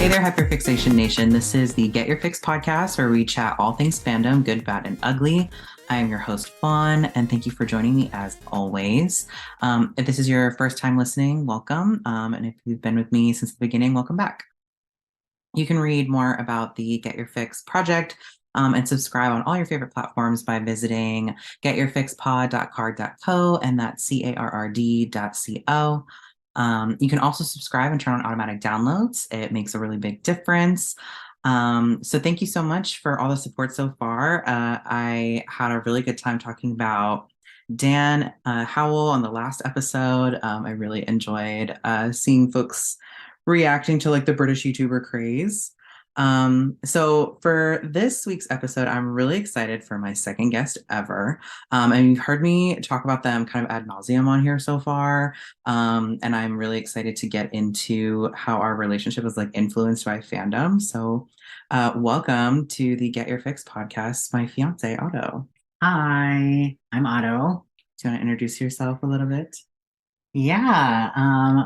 Hey there, Hyperfixation Nation. This is the Get Your Fix podcast where we chat all things fandom, good, bad, and ugly. I am your host, Fawn, and thank you for joining me as always. If this is your first time listening, welcome. And if you've been with me since the beginning, welcome back. You can read more about the Get Your Fix project and subscribe on all your favorite platforms by visiting getyourfixpod.carrd.co, and that's carrd.co. You can also subscribe and turn on automatic downloads. It makes a really big difference. So thank you so much for all the support so far. I had a really good time talking about Dan Howell on the last episode. I really enjoyed seeing folks reacting to like the British YouTuber craze. So for this week's episode, I'm really excited for my second guest ever. And you've heard me talk about them kind of ad nauseum on here so far. And I'm really excited to get into how our relationship is like influenced by fandom. So welcome to the Get Your Fix podcast, my fiance, Otto. Hi, I'm Otto. Do you want to introduce yourself a little bit? Yeah,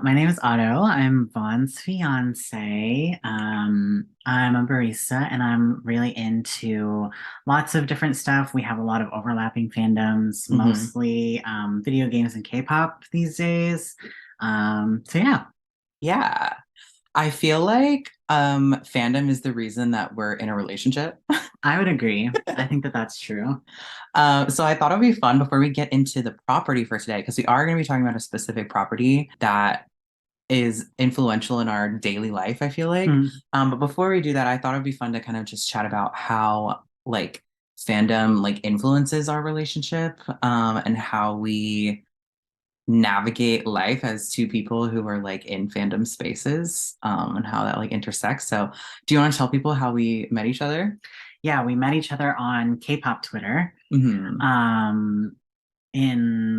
my name is Otto. I'm Vaughn's fiance. I'm a barista and I'm really into lots of different stuff. We have a lot of overlapping fandoms, mostly video games and K-pop these days. So yeah. Yeah. I feel like fandom is the reason that we're in a relationship. I would agree. I think that that's true. So I thought it would be fun before we get into the property for today, because we are going to be talking about a specific property that is influential in our daily life, I feel like. But before we do that, I thought it would be fun to kind of just chat about how like fandom like influences our relationship, and how we navigate life as two people who are like in fandom spaces, and how that like intersects. So do you want to tell people how we met each other? Yeah, we met each other on K-pop Twitter. In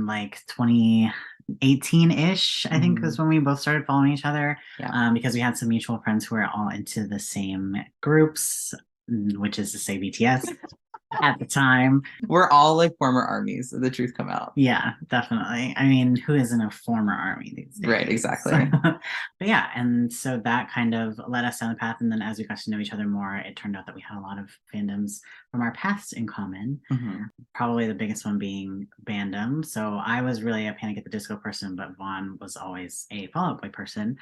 like 2018-ish, I think was when we both started following each other. Yeah. Because we had some mutual friends who were all into the same groups, which is to say BTS at the time. We're all like former armies, so the truth come out. Yeah, definitely. I mean, who isn't a former army these days? Right, exactly. But yeah, and so that kind of led us down the path. And then as we got to know each other more, it turned out that we had a lot of fandoms from our past in common. Probably the biggest one being Bandom. So I was really a Panic at the Disco person, but Vaughn was always a Fall Out Boy person,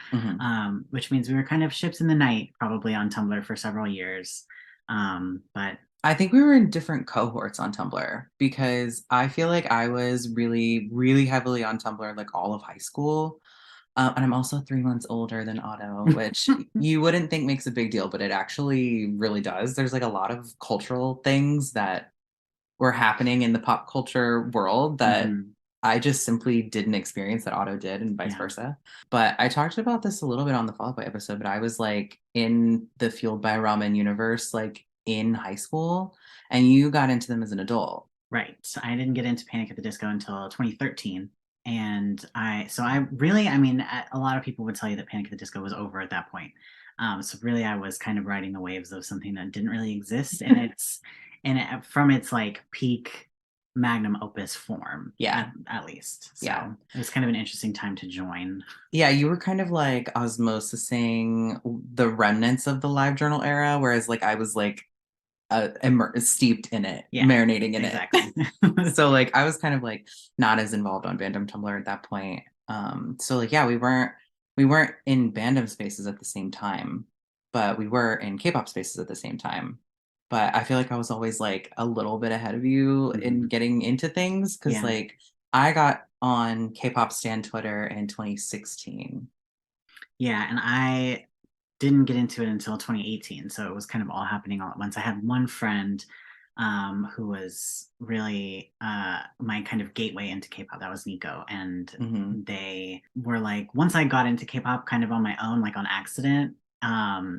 which means we were kind of ships in the night, probably on Tumblr for several years. But I think we were in different cohorts on Tumblr, because I feel like I was really, really heavily on Tumblr like all of high school. And I'm also 3 months older than Otto, which you wouldn't think makes a big deal, but it actually really does. There's like a lot of cultural things that were happening in the pop culture world that I just simply didn't experience that Otto did, and vice versa. But I talked about this a little bit on the Fall Out Boy episode, but I was like in the Fueled by Ramen universe, like in high school, and you got into them as an adult. Right. So I didn't get into Panic at the Disco until 2013. And I mean, a lot of people would tell you that Panic at the Disco was over at that point. So really, I was kind of riding the waves of something that didn't really exist, and from its like peak magnum opus form. Yeah, at least. So yeah, it was kind of an interesting time to join. Yeah, you were kind of like osmosising the remnants of the live journal era, whereas like I was like steeped in it, marinating in it. So like I was kind of like not as involved on Bandom Tumblr at that point. So like yeah, we weren't in Bandom spaces at the same time, but we were in K-pop spaces at the same time. But I feel like I was always like a little bit ahead of you in getting into things, because like I got on K-pop Stan Twitter in 2016. Yeah, and I didn't get into it until 2018, so it was kind of all happening all at once. I had one friend who was really my kind of gateway into K-pop. That was Nico, and they were like, once I got into K-pop kind of on my own, like on accident,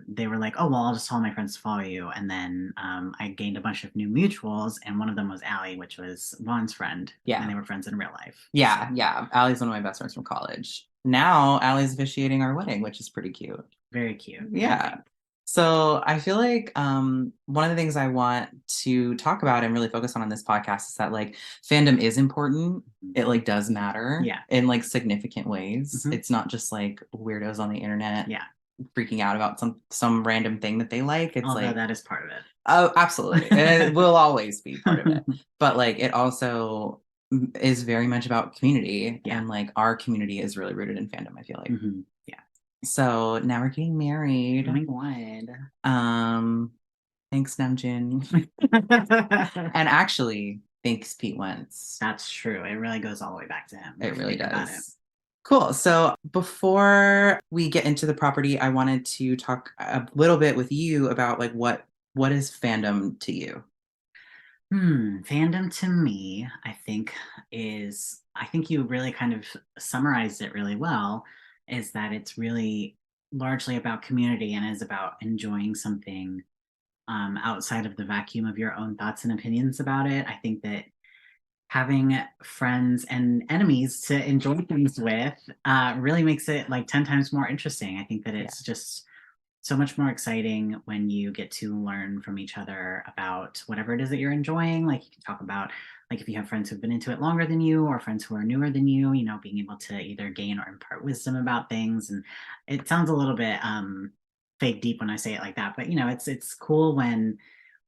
they were like, oh well, I'll just tell my friends to follow you. And then I gained a bunch of new mutuals, and one of them was Allie, which was Vaughn's friend. And they were friends in real life. Yeah, Allie's one of my best friends from college. Now Allie's officiating our wedding, which is pretty cute. Very cute. Yeah. So I feel like one of the things I want to talk about and really focus on this podcast is that like fandom is important. It like does matter in like significant ways. It's not just like weirdos on the internet freaking out about some random thing that they like. It's Although like, that is part of oh, absolutely. It it. will always be part of it. But like it also is very much about community. Yeah. And like our community is really rooted in fandom, I feel like. Yeah. So now we're getting married. Oh my God. Thanks, Namjoon. And actually, thanks, Pete Wentz. That's true. It really goes all the way back to him It if you really think about it. does. Cool. So before we get into the property, I wanted to talk a little bit with you about like what is fandom to you? Fandom to me, I think you really kind of summarized it really well, is that it's really largely about community and is about enjoying something outside of the vacuum of your own thoughts and opinions about it. I think that having friends and enemies to enjoy things with really makes it like 10 times more interesting. I think that Yeah. it's just so much more exciting when you get to learn from each other about whatever it is that you're enjoying. Like you can talk about, like if you have friends who've been into it longer than you or friends who are newer than you, being able to either gain or impart wisdom about things. And it sounds a little bit fake deep when I say it like that, but it's cool when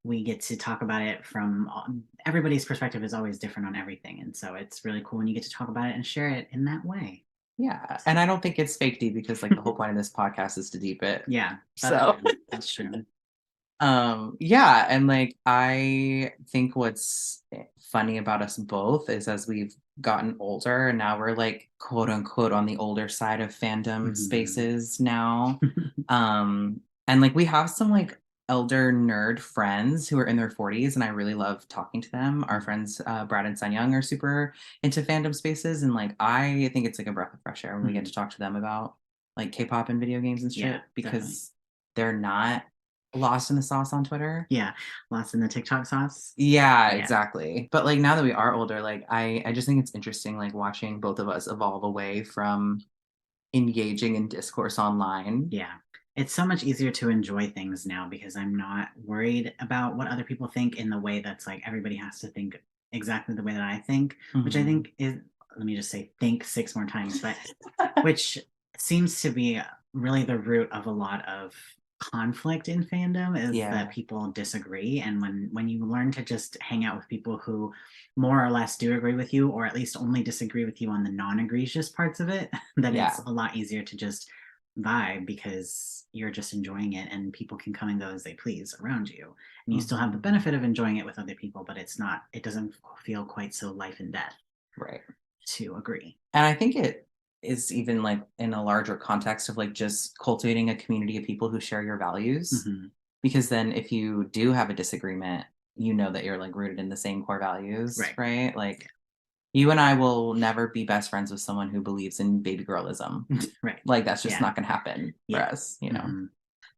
we get to talk about it from everybody's perspective is always different on everything. And so it's really cool when you get to talk about it and share it in that way. Yeah. And I don't think it's fake deep because like the whole point of this podcast is to deep it. Yeah. So That's true. Yeah, and like I think what's funny about us both is as we've gotten older and now we're like quote unquote on the older side of fandom Mhm. spaces now. And like we have some like elder nerd friends who are in their 40s and I really love talking to them. Our friends Brad and Sun Young are super into fandom spaces and like I think it's like a breath of fresh air when we get to Mhm. talk to them about like K-pop and video games and Yeah, shit definitely. because they're not lost in the sauce on Twitter. Yeah, lost in the TikTok sauce. Yeah, Yeah. exactly. But like now that we are older, like I just think it's interesting like watching both of us evolve away from engaging in discourse online. Yeah. It's so much easier to enjoy things now because I'm not worried about what other people think in the way that's like everybody has to think exactly the way that I think, which I Mhm. think is, let me just say think six more times, but which seems to be really the root of a lot of conflict in fandom is that Yeah. people disagree. And when you learn to just hang out with people who more or less do agree with you or at least only disagree with you on the non-egregious parts of it, then it's Yeah. a lot easier to just vibe because you're just enjoying it and people can come and go as they please around you, and you still have the Mhm. benefit of enjoying it with other people, but it doesn't feel quite so life and death Right. to agree. And I think it is even like in a larger context of like just cultivating a community of people who share your values. Hmm. Because then if you do have a disagreement, you know that you're like rooted in the same core values, Right. right? Like you and I will never be best friends with someone who believes in baby girlism. Right. Like that's just Yeah. not going to happen for Yeah. us. Hmm.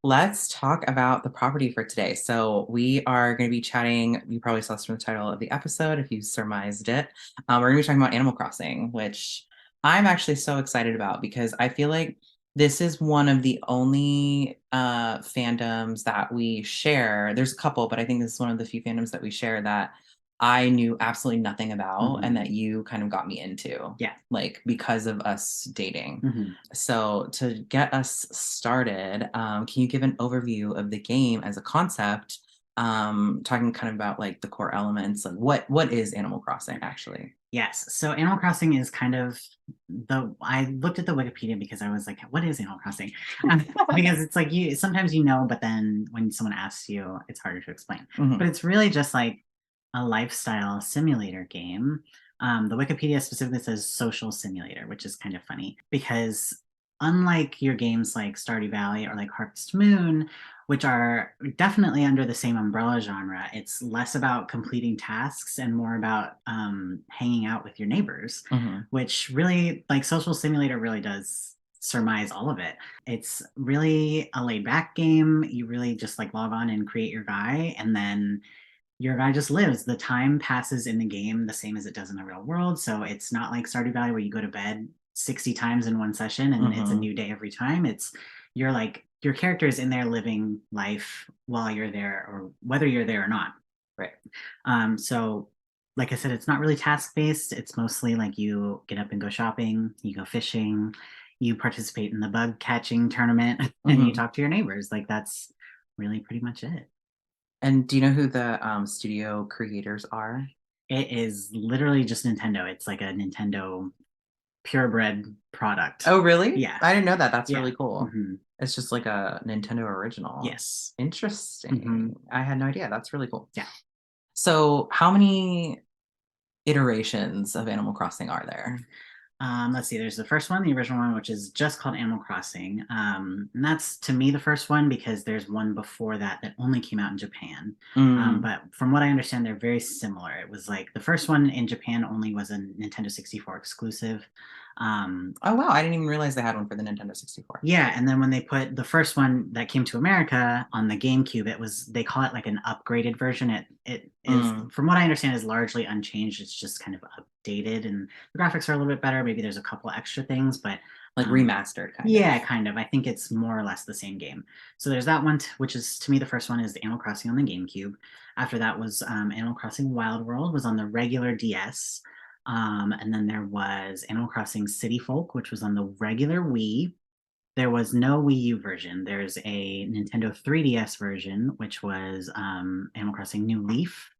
Let's talk about the property for today. So we are going to be chatting. You probably saw this from the title of the episode if you surmised it. We're going to be talking about Animal Crossing, which I'm actually so excited about because I feel like this is one of the only fandoms that we share. There's a couple, but I think this is one of the few fandoms that we share that I knew absolutely nothing about and Hmm. that you kind of got me into, Yeah. like because of us dating. Hmm. So, to get us started, can you give an overview of the game as a concept? Talking kind of about like the core elements, like what is Animal Crossing actually? Yes. So Animal Crossing is kind of I looked at the Wikipedia because I was like, what is Animal Crossing? Because it's like you sometimes but then when someone asks you, it's harder to explain. But Mhm. it's really just like a lifestyle simulator game. The Wikipedia specifically says social simulator, which is kind of funny because unlike your games like Stardew Valley or like Harvest Moon, which are definitely under the same umbrella genre, it's less about completing tasks and more about hanging out with your neighbors, Mhm. which really, like, Social Simulator really does surmise all of it. It's really a laid back game. You really just like log on and create your guy, and then your guy just lives. The time passes in the game the same as it does in the real world. So it's not like Stardew Valley where you go to bed 60 times in one session and it's a Mhm. new day every time. You're like your character is in there living life while you're there or whether you're there or not. Right. So like I said, it's not really task based. It's mostly like you get up and go shopping, you go fishing, you participate in the bug catching tournament and you Hmm. talk to your neighbors. Like that's really pretty much it. And do you know who the studio creators are? It is literally just Nintendo. It's like a Nintendo purebred product. Oh, really? Yeah. I didn't know that. That's Yeah. really cool. Hmm. It's just like a Nintendo original. Yes. Hmm. Interesting. I had no idea. That's really cool. Yeah. So, how many iterations of Animal Crossing are there? Let's see. There's the first one, the original one, which is just called Animal Crossing. And that's to me the first one because there's one before that that only came out in Japan. Mm. But from what I understand, they're very similar. It was like the first one in Japan only was a Nintendo 64 exclusive. Um, Oh, wow. I didn't even realize they had one for the Nintendo 64. yeah, and then when they put the first one that came to America on the GameCube, it was they call it like an upgraded version. It is, Mm. from what I understand, is largely unchanged. It's just kind of updated, and the graphics are a little bit better. Maybe there's a couple extra things, but Like remastered, kind of. yeah, kind of. I think it's more or less the same game. So there's that one, which is to me the first one is the Animal Crossing on the GameCube. After that was Animal Crossing Wild World was on the regular DS. And then there was Animal Crossing City Folk, which was on the regular Wii. There was no Wii U version. There's a Nintendo 3DS version, which was Animal Crossing New Leaf.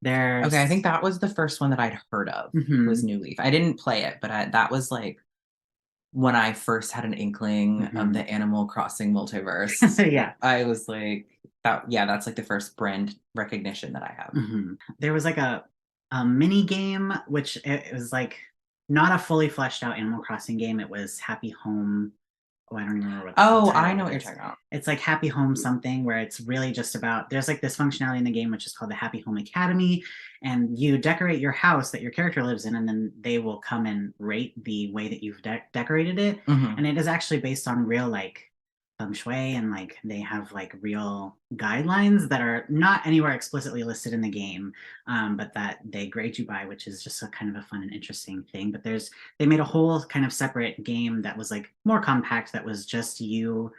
Okay, I think There's that was the first one that I'd heard of was Mhm, New Leaf. I didn't play it, but that was like when I first had an inkling of mhm. the Animal Crossing multiverse. Yeah. I was like, yeah, that's like the first brand recognition that I have. There was like a mini game, which it was like not a fully fleshed out Animal Crossing game. It was Happy Home. Oh, I don't even remember what the full Oh, I title know of what it you're is. talking about. It's like Happy Home something where it's really just about there's like this functionality in the game which is called the Happy Home Academy, and you decorate your house that your character lives in, and then they will come and rate the way that you've decorated it. Hmm. And it is actually based on real like feng shui, and like they have like real guidelines that are not anywhere explicitly listed in the game, but that they grade you by, which is just a kind of a fun and interesting thing. But they made a whole kind of separate game that was like more compact, that was just you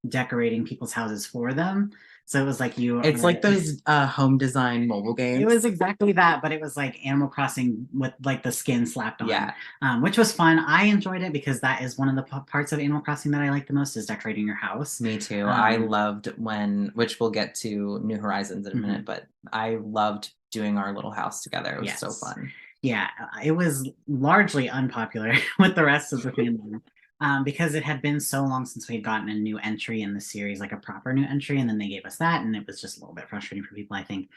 decorating people's houses for them. So it was like you It's are like those home design mobile it games. was exactly that, but it was like Animal Crossing with like the skin slapped on, Yeah, which was fun. I enjoyed it because that is one of the parts of Animal Crossing that I like the most is decorating your house. me too. I Um, loved which we'll get to New Horizons in a minute, mhm. but I loved doing our little house together. It was so Yes. fun. Yeah, it was largely unpopular with the rest of the fandom because it had been so long since we had gotten a new entry in the series, like a proper new entry, and then they gave us that, and it was just a little bit frustrating for people, I think.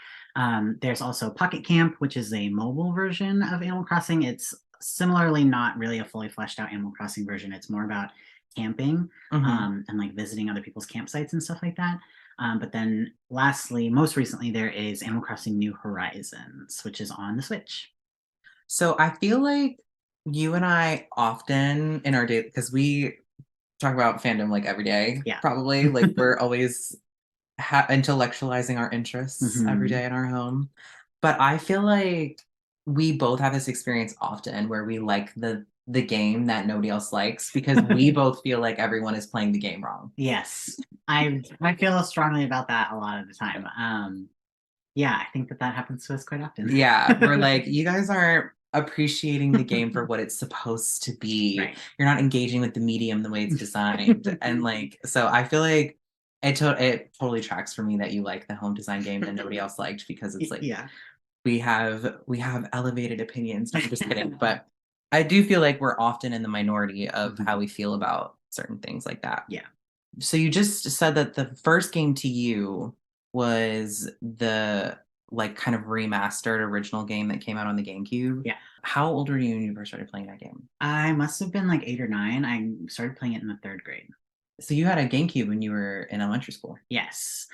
There's also Pocket Camp, which is a mobile version of Animal Crossing. It's similarly not really a fully fleshed out Animal Crossing version. It's more about camping Hmm. and like visiting other people's campsites and stuff like that. But then lastly, most recently, there is Animal Crossing New Horizons, which is on the Switch. So I feel like you and I often in our day, because we talk about fandom like every day, Yeah. probably. Like we're always intellectualizing our interests every Hmm. day in our home. But I feel like we both have this experience often where we like the game that nobody else likes because we both feel like everyone is playing the game wrong. Yes, I feel strongly about that a lot of the time. Yeah, I think that that happens to us quite often. Yeah, we're like, you guys aren't appreciating the game for what it's supposed to be. Right. You're not engaging with the medium the way it's designed. And like, so I feel like it totally tracks for me that you like the home design game that nobody else liked because it's like Yeah. we have elevated opinions. No, I'm just kidding. But I do feel like we're often in the minority of how Mhm. we feel about certain things like that. Yeah. So you just said that the first game to you was the like kind of remastered original game that came out on the GameCube. Yeah. How old were you when you first started playing that game? I must have been like 8 or 9. I started playing it in the third grade. So you had a GameCube when you were in elementary school. Yes.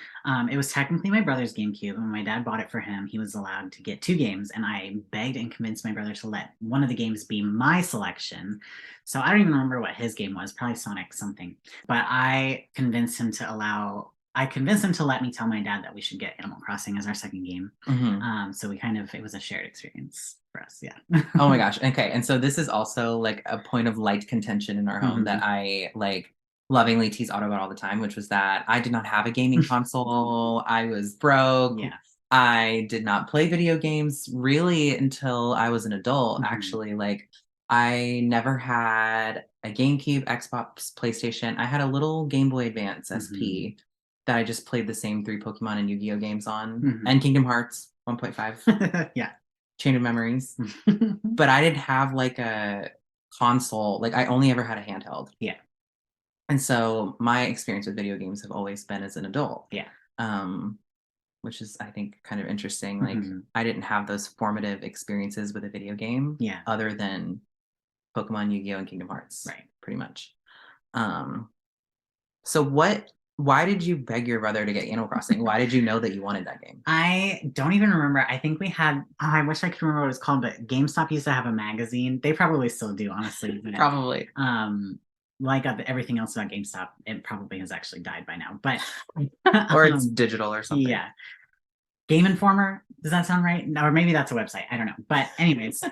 It was technically my brother's GameCube, and when my dad bought it for him, he was allowed to get two games, and I begged and convinced my brother to let one of the games be my selection. So I don't even remember what his game was, probably Sonic something. But I convinced him to let me tell my dad that we should get Animal Crossing as our second game. Hmm. So it was a shared experience for us. Yeah. Oh my gosh. Okay. And so this is also like a point of light contention in our home that Mhm. I like lovingly tease Otto about all the time, which was that I did not have a gaming console. I was broke. Yeah. I did not play video games really until I was an adult, Mhm. actually. Like I never had a GameCube, Xbox, PlayStation. I had a little Game Boy Advance SP that I just played the same three Pokemon and Yu-Gi-Oh games on, and Kingdom Hearts 1.5, Yeah. Chain of Memories. But I didn't have like a console. Like I only ever had a handheld. Yeah. And so my experience with video games have always been as an adult. Yeah. Um, which is I think kind of interesting. Like Mhm. I didn't have those formative experiences with a video game Yeah. other than Pokemon, Yu-Gi-Oh, and Kingdom Hearts. Right. Pretty much. Um, so why did you beg your brother to get Animal Crossing? Why did you know that you wanted that game? I don't even remember. I think we had, oh, I wish I could remember what it's called, but GameStop used to have a magazine. They probably still do, honestly. But, Probably. like everything else about GameStop, it probably has actually died by now. But or it's digital or something. Yeah. Game Informer, does that sound right? No, or maybe that's a website. I don't know. But anyways,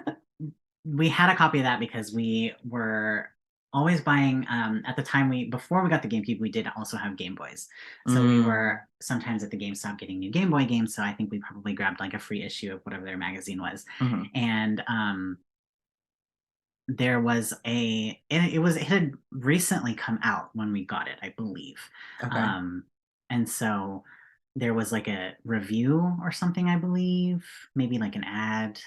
we had a copy of that because we were always buying at the time before we got the GameCube, we did also have Game Boys. So we were sometimes at the GameStop getting new Game Boy games. So I think we probably grabbed like a free issue of whatever their magazine was. And there was it had recently come out when we got it, I believe. Okay. And so there was like a review or something, I believe, maybe like an ad,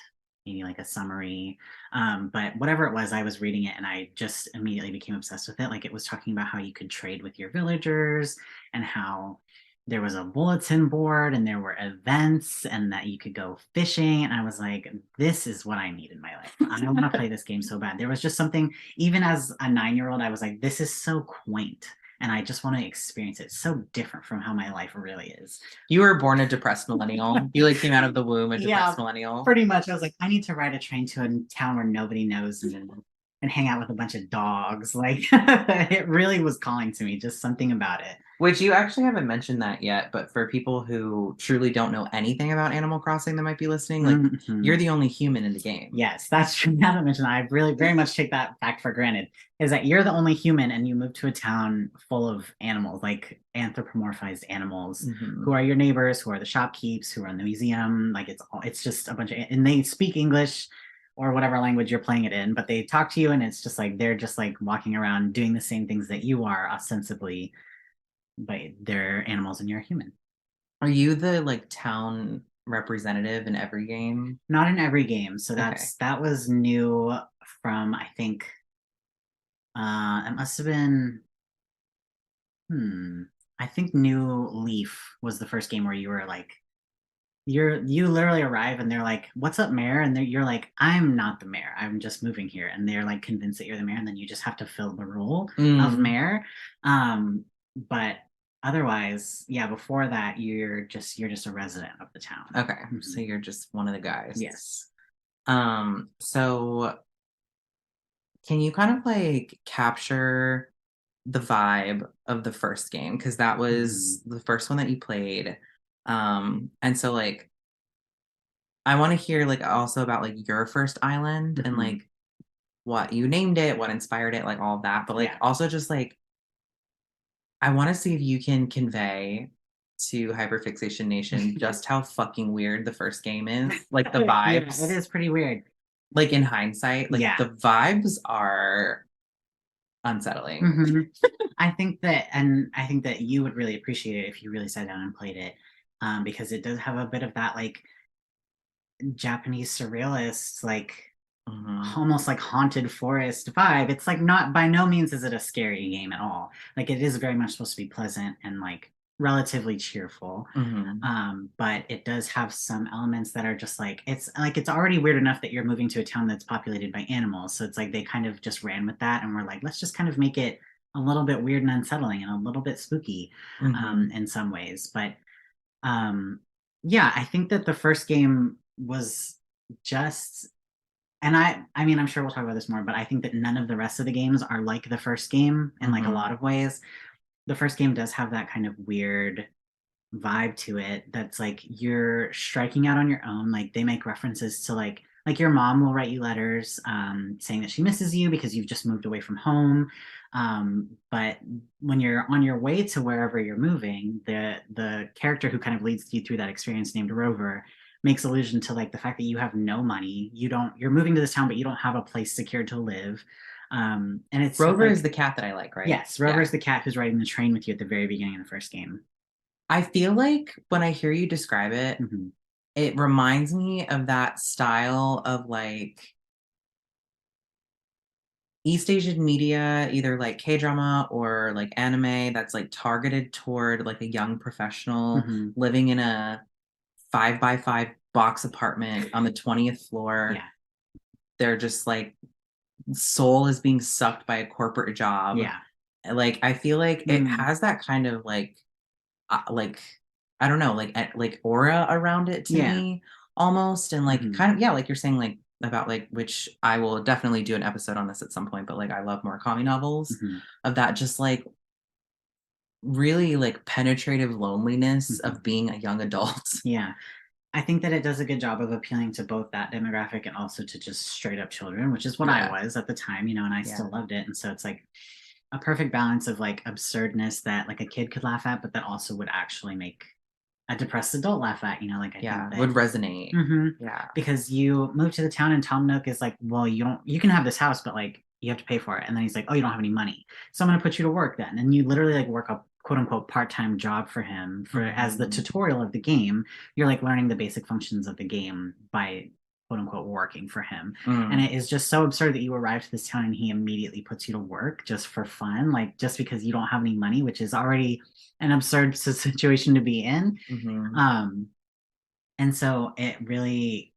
maybe like a summary. But whatever it was, I was reading it and I just immediately became obsessed with it. Like it was talking about how you could trade with your villagers and how there was a bulletin board and there were events and that you could go fishing. And I was like, this is what I need in my life. I want to play this game so bad. There was just something, even as a 9-year-old, I was like, this is so quaint. And I just want to experience it. It's so different from how my life really is. You were born a depressed millennial. You like came out of the womb a depressed millennial. Pretty much. I was like, I need to ride a train to a town where nobody knows and hang out with a bunch of dogs. Like it really was calling to me, just something about it. Which you actually haven't mentioned that yet, but for people who truly don't know anything about Animal Crossing that might be listening, like you're the only human in the game. Yes, that's true. Now that mentioned, I really very much take that fact for granted. Is that you're the only human and you move to a town full of animals, like anthropomorphized animals, who are your neighbors, who are the shopkeepers, who are in the museum. Like it's just a bunch of, and they speak English or whatever language you're playing it in, but they talk to you and it's just like they're just like walking around doing the same things that you are ostensibly, but they're animals and you're a human. Are you the like town representative in every game? Not in every game. So that was new from I think it must have been I think New Leaf was the first game where you were like you literally arrive and they're like, "What's up, mayor?" And you're like, "I'm not the mayor. I'm just moving here." And they're like convinced that you're the mayor, and then you just have to fill the role of mayor. But otherwise, yeah, before that, you're just a resident of the town. Okay, so you're just one of the guys. Yes. So can you kind of like capture the vibe of the first game? Because that was the first one that you played. And so like I want to hear like also about like your first island and like what you named it, what inspired it, like all of that. But like also just like I want to see if you can convey to Hyperfixation Nation just how fucking weird the first game is. Like the vibes. Yeah, it is pretty weird. Like in hindsight, like the vibes are unsettling. I think that you would really appreciate it if you really sat down and played it, because it does have a bit of that like Japanese surrealist, like almost like haunted forest vibe. It's like not by no means is it a scary game at all. Like it is very much supposed to be pleasant and like relatively cheerful. But it does have some elements that are just like it's already weird enough that you're moving to a town that's populated by animals. So it's like they kind of just ran with that and we're like, let's just kind of make it a little bit weird and unsettling and a little bit spooky in some ways. But yeah, I think that the first game was just, and I mean I'm sure we'll talk about this more, but I think that none of the rest of the games are like the first game in like a lot of ways. The first game does have that kind of weird vibe to it that's like you're striking out on your own. Like they make references to like your mom will write you letters saying that she misses you because you've just moved away from home. But when you're on your way to wherever you're moving, the character who kind of leads you through that experience named Rover makes allusion to like the fact that you have no money, you're moving to this town, but you don't have a place secured to live. And it's sort of Rover is like, the cat that I like, right? yes, Rover is the cat who's riding the train with you at the very beginning of the first game. I feel like when I hear you describe it, Hmm. it reminds me of that style of like East Asian media, either like K drama or like anime that's like targeted toward like a young professional Hmm. living in a 5 by 5 box apartment on the 20th floor. Yeah. They're just like soul is being sucked by a corporate job. Yeah. Like I feel like it Mm. has that kind of like I don't know, like aura around it to Yeah. me almost, and like Hmm. kind of yeah, like you're saying like about like which I will definitely do an episode on this at some point, but like I love Murakami novels Hmm. of that just like really like penetrative loneliness Hmm. of being a young adult. Yeah. I think that it does a good job of appealing to both that demographic and also to just straight up children, which is what I Yeah. was at the time, and I Yeah. still loved it. And so it's like a perfect balance of like absurdness that like a kid could laugh at, but that also would actually make a depressed adult laugh at, like I think Yeah. that. Would resonate. Hmm. Yeah. Because you move to the town and Tom Nook is like, well, you can have this house, but like you have to pay for it. And then he's like, oh, you don't have any money. So I'm going to put you to work then. And you literally like work a quote unquote part-time job for him for as the Mhm. tutorial of the game. You're like learning the basic functions of the game by quote unquote working for him. And Mm. it is just so absurd that you arrive to this town and he immediately puts you to work just for fun, like just because you don't have any money, which is already an absurd situation to be in. Mhm. Um, and so it really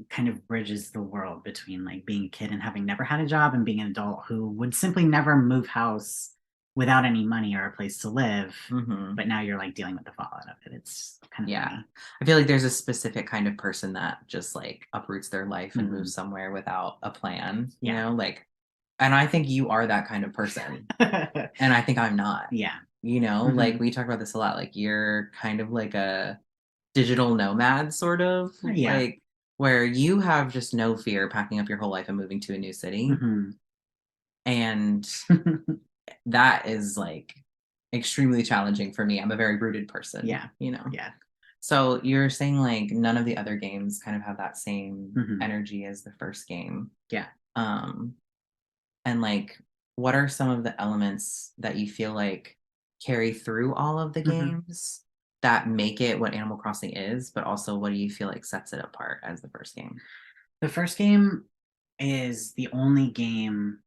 kind of bridges the world between like being a kid and having never had a job and being an adult who would simply never move house without any money or a place to live. Mhm. But now you're like dealing with the fallout of it. It's kind of Yeah. funny. I feel like there's a specific kind of person that just like uproots their life and Hmm. moves somewhere without a plan, Yeah. like, and I think you are that kind of person. And I think I'm not, Yeah. like Hmm. we talk about this a lot. Like you're kind of like a digital nomad, sort of Yeah. like where you have just no fear packing up your whole life and moving to a new city. Hmm. And that is like extremely challenging for me. I'm a very rooted Yeah. person. Yeah. So you're saying like none of the other games kind of have that same Hmm. energy as the first game. Yeah. Um, and like, what are some of the elements that you feel like carry through all of the Hmm. games that make it what Animal Crossing is, but also what do you feel like sets it apart as the first game? The first game is the only game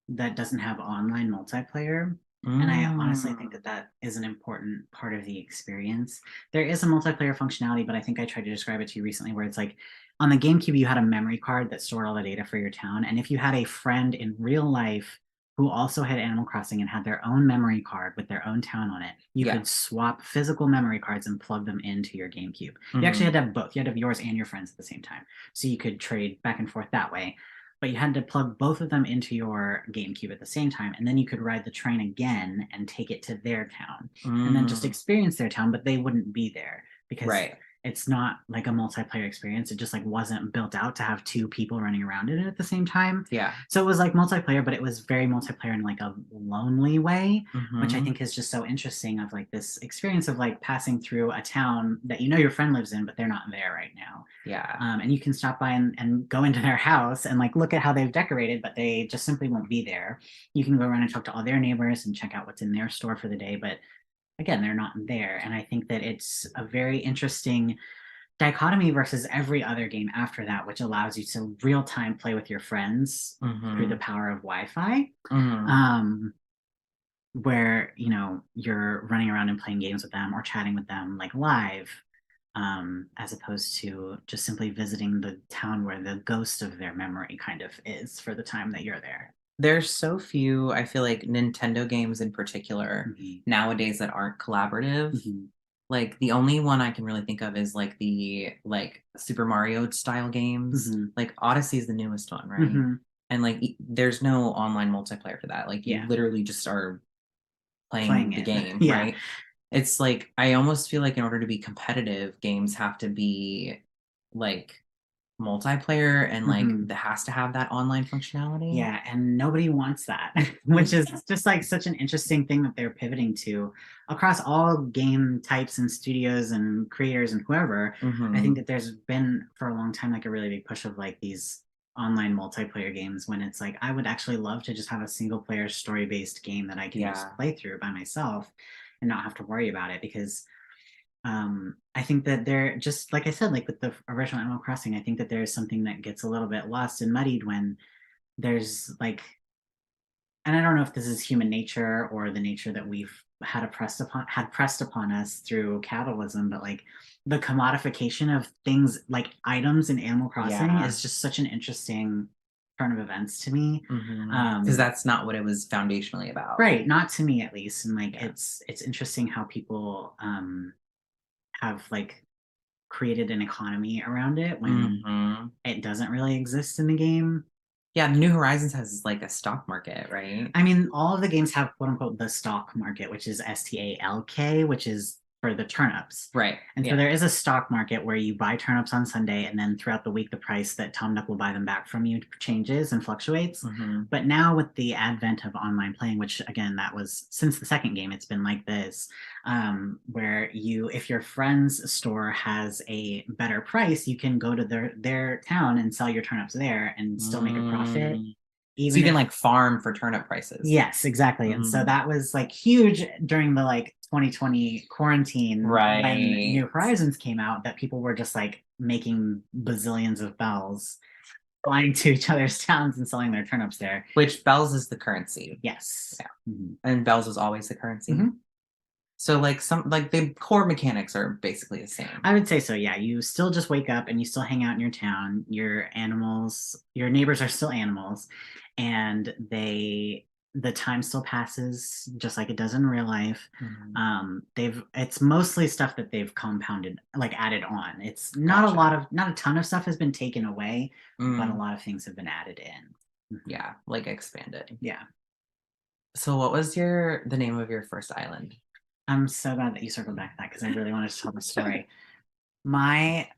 that doesn't have online multiplayer. And I honestly think Mm, that that is an important part of the experience. There is a multiplayer functionality, but I think I tried to describe it to you recently where it's like on the GameCube, you had a memory card that stored all the data for your town. And if you had a friend in real life who also had Animal Crossing and had their own memory card with their own town on it, you yeah. could swap physical memory cards and plug them into your GameCube. You actually Hmm. had to have both. You had to have yours and your friends at the same time. So you could trade back and forth that way, but you had to plug both of them into your GameCube at the same time, and then you could ride the train again and take it to their town, and then just Mm, experience their town, but they wouldn't be there because right. it's not like a multiplayer experience. It just like wasn't built out to have two people running around in it at the same time. Yeah. So it was like multiplayer, but it was very multiplayer in like a lonely way, which I Hmm. think is just so interesting of like this experience of like passing through a town that you know your friend lives in, but they're not there right now. Yeah. And you can stop by and go into their house and like look at how they've decorated, but they just simply won't be there. You can go around and talk to all their neighbors and check out what's in their store for the day, but again, they're not there. And I think that it's a very interesting dichotomy versus every other game after that, which allows you to real time play with your friends through the Hmm. power of Wi-Fi. Hmm. Um, where you're running around and playing games with them or chatting with them like live, as opposed to just simply visiting the town where the ghost of their memory kind of is for the time that you're there. There's so few, I feel like Nintendo games in particular Hmm. nowadays that aren't collaborative. Hmm. Like the only one I can really think of is like the like Super Mario style games. Hmm. Like Odyssey is the newest one, right? Hmm. And like there's no online multiplayer for that. Like you Yeah, literally just are playing playing the it. game, Yeah. right? It's like I almost feel like in order to be competitive, games have to be like multiplayer and like Mhm. that has to have that online functionality. Yeah, and nobody wants that, which is just like such an interesting thing that they're pivoting to across all game types and studios and creators and whoever. I think Hmm. that there's been for a long time like a really big push of like these online multiplayer games when it's like I would actually love to just have a single player story based game that I can Yeah. just play through by myself and not have to worry about it because I think that they're just like I said, like with the original Animal Crossing, I think that there's something that gets a little bit lost and muddied when there's like, and I don't know if this is human nature or the nature that we've had pressed upon us through capitalism, but like the commodification of things like items in Animal Crossing Yeah. is just such an interesting turn of events to me. Because that's not what it was foundationally about. Right, not to me at least. And like Yeah. it's interesting how people have like created an economy around it when Hmm. it doesn't really exist in the game. Yeah, New Horizons has like a stock market, right? I mean, all of the games have quote unquote the stock market, which is STALK, which is for the turnips. Right. And so Yeah. there is a stock market where you buy turnips on Sunday, and then throughout the week, the price that Tom Nook will buy them back from you changes and fluctuates. Hmm. But now, with the advent of online playing, which again, that was since the second game, it's been like this, where if your friend's store has a better price, you can go to their town and sell your turnips there and still make a profit, So you even can if like farm for turnip prices. yes, exactly. And so Mm. that was like huge during the like 2020 quarantine when Right. New Horizons came out, that people were just like making bazillions of bells, flying to each other's towns and selling their turnips there. Which bells is the currency. Yes. Yeah. Mhm. And bells is always the currency. Mhm. So like some like the core mechanics are basically the same. I would say so. Yeah. You still just wake up and you still hang out in your town. Your neighbors are still animals, and the time still passes just like it does in real life. Mhm. It's mostly stuff that they've compounded, like added on. It's Gotcha. not a ton of stuff has been taken away, but a Mm, lot of things have been added in. Mhm. yeah, like expanded. Yeah. So what was the name of your first island? I'm so glad that you circled back to that because I really wanted to tell the story. My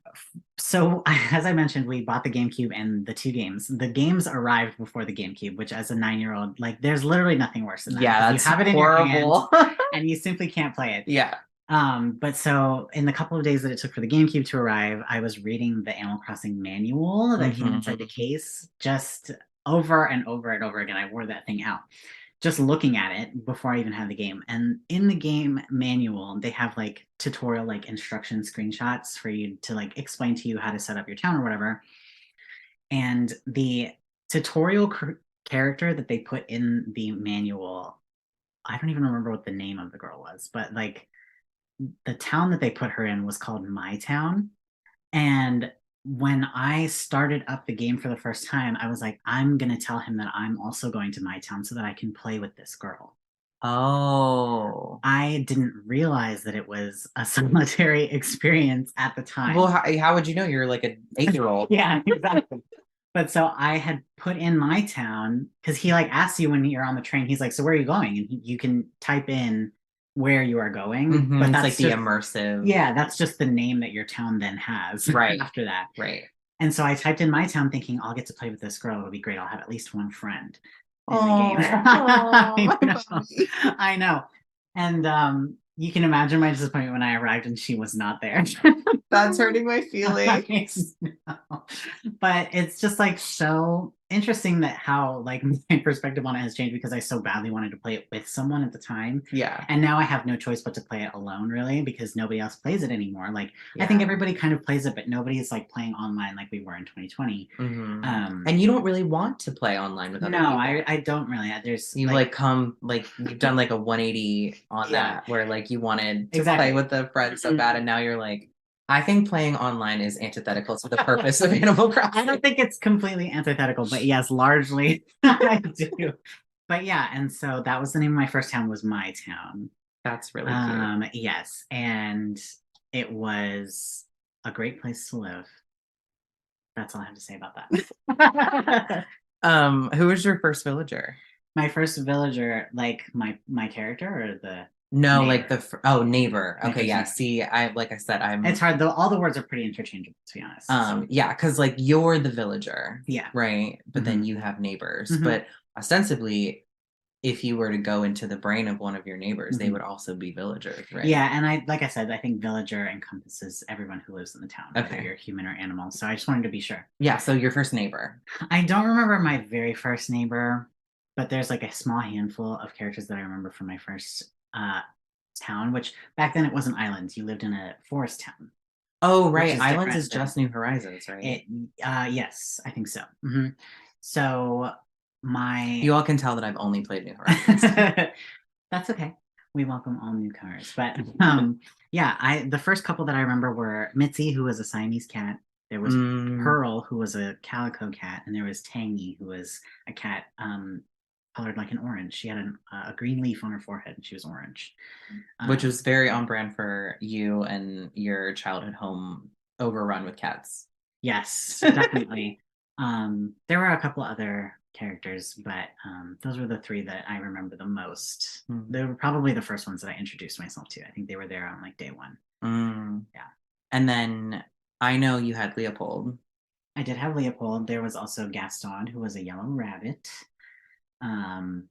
so as I mentioned, we bought the GameCube and the two games. The games arrived before the GameCube, which as a 9-year-old, like there's literally nothing worse than that Yeah, because you that's have it in your hand horrible. and you simply can't play it. Yeah. But so in the couple of days that it took for the GameCube to arrive, I was reading the Animal Crossing manual that came inside the Mhm. case just over and over and over again. I wore that thing out just looking at it before I even had the game. And in the game manual, they have like tutorial, like instruction screenshots for you to like explain to you how to set up your town or whatever. And the tutorial character that they put in the manual, I don't even remember what the name of the girl was, but like the town that they put her in was called My Town. And when I started up the game for the first time, I was like, I'm going to tell him that I'm also going to my town so that I can play with this girl. Oh. I didn't realize that it was a solitary experience at the Well, time. how would you know? You're like an 8-year-old. Yeah, exactly. But so I had put in my town because he like asks you when you're on the train, he's like, so where are you going? And you can type in where you are going, but It's like that's the just, immersive. yeah, that's just the name that your town then has Right. after that. Right. And so I typed in my town thinking I'll get to play with this girl. It'll be great. I'll have at least one friend in the game. Oh, I my know. puppy. I know. And you can imagine my disappointment when I arrived and she was not there. That's hurting my I feelings. know. But it's just like so interesting that how like my perspective on it has changed because I so badly wanted to play it with someone at the time. Yeah. And now I have no choice but to play it alone, really, because nobody else plays it anymore. Like I think Yeah. everybody kind of plays it, but nobody's like playing online like we were in 2020. And you don't really want to play online with other No, people. I don't really. There's You've like come like you've done like a 180 on Yeah. that where like you wanted to Exactly. play with a friend so bad, and now you're like, I think playing online is antithetical to the purpose of Animal I Crossing. don't think it's completely antithetical, but yes, largely I do. But yeah, and so that was the name of my first town was My Town. That's really cute. Yes, and it was a great place to live. That's all I have to say about that. Who was your first villager? My first villager, like my character or the No, like Neighbor. neighbor. Okay, Neighbor's yeah. neighbor. See, I like I said, It's hard though. All the words are pretty interchangeable, to be honest. So yeah, because like you're the villager, yeah. right? But then Hmm. you have neighbors. Hmm. But ostensibly, if you were to go into the brain of one of your neighbors, they Hmm. would also be villagers, right? Yeah, and like I said, I think villager encompasses everyone who lives in the town, whether Okay. you're human or animal. So I just wanted to be sure. Yeah, so your first neighbor. I don't remember my very first neighbor, but there's like a small handful of characters that I remember from my first town, which back then it wasn't islands. You lived in a forest town, Oh, which right. is Islands different is than just New Horizons, right? it. Yes, I think so. Hmm. So You my all can tell that I've only played New Horizons. that's okay. We welcome all newcomers. But yeah, I the first couple that I remember were Mitzi, who was a Siamese cat. There was Mm, Pearl, who was a calico cat, and there was Tangy, who was a cat colored like an orange. She had a green leaf on her forehead, and she was orange. which Um, was very on brand for you and your childhood home overrun with cats. yes, definitely. There were a couple other characters, but those were the three that I remember the most. They were probably the first ones that I introduced myself to. I think they were there on like day one. Mm. Yeah. And then I know you had Leopold. I did have Leopold. There was also Gaston, who was a yellow rabbit. Um,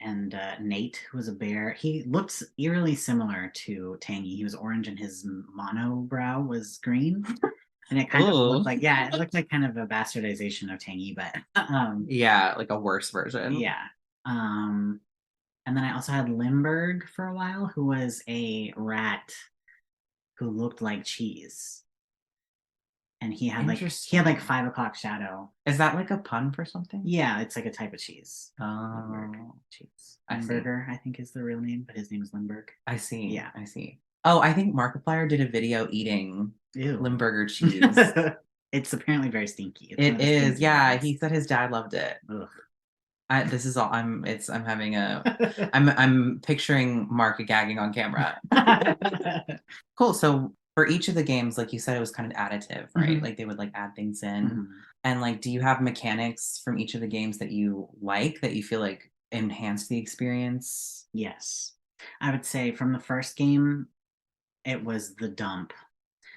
and Nate, who was a bear. He looked eerily similar to Tangy. He was orange and his monobrow was green. And it kind of Oh, looked like, yeah, it looked like kind of a bastardization of Tangy, but yeah, like a worse version. yeah. Um, and then I also had Limburg for a while, who was a rat who looked like cheese. And he had like Interesting. 5 o'clock shadow. Is that like a pun for something? Yeah, it's like a type of cheese. Limburg Oh, cheese. I see. Limburger, I think is the real name, but his name is Limburg. I see. Yeah. I see. Oh, I think Markiplier did a video eating Ew. Limburger cheese. It's apparently very stinky. It's one It of the is. stinky Yeah, ones. he said his dad loved it. Ugh. This is all I'm having I'm picturing Mark gagging on camera. Cool. So for each of the games, like you said, it was kind of additive, right? Mhm. Like they would like add things in. Mhm. And like, do you have mechanics from each of the games that you like that you feel like enhance the experience? Yes. I would say from the first game, it was the dump,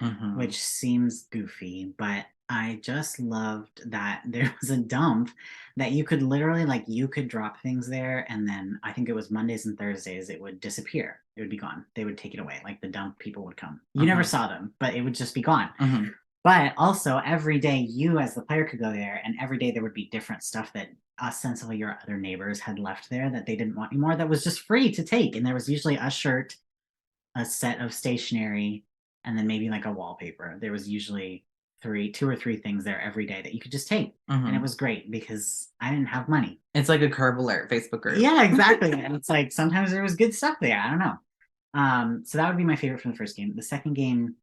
Mm-hmm. which seems goofy, but I just loved that there was a dump that you could literally like you could drop things there and then I think it was Mondays and Thursdays it would disappear. It would be gone. They would take it away. Like the dump people would come. You never Mm-hmm. saw them, but it would just be gone. Mm-hmm. But also every day you as the player could go there and every day there would be different stuff that ostensibly your other neighbors had left there that they didn't want anymore that was just free to take. And there was usually a shirt, a set of stationery, and then maybe like a wallpaper. There was usually two or three things there every day that you could just take. And it Mm-hmm. was great because I didn't have money. It's like a Curb Alert Facebook group. Yeah, exactly. And it's like sometimes there was good stuff there. I don't know. So that would be my favorite from the first game. The second game,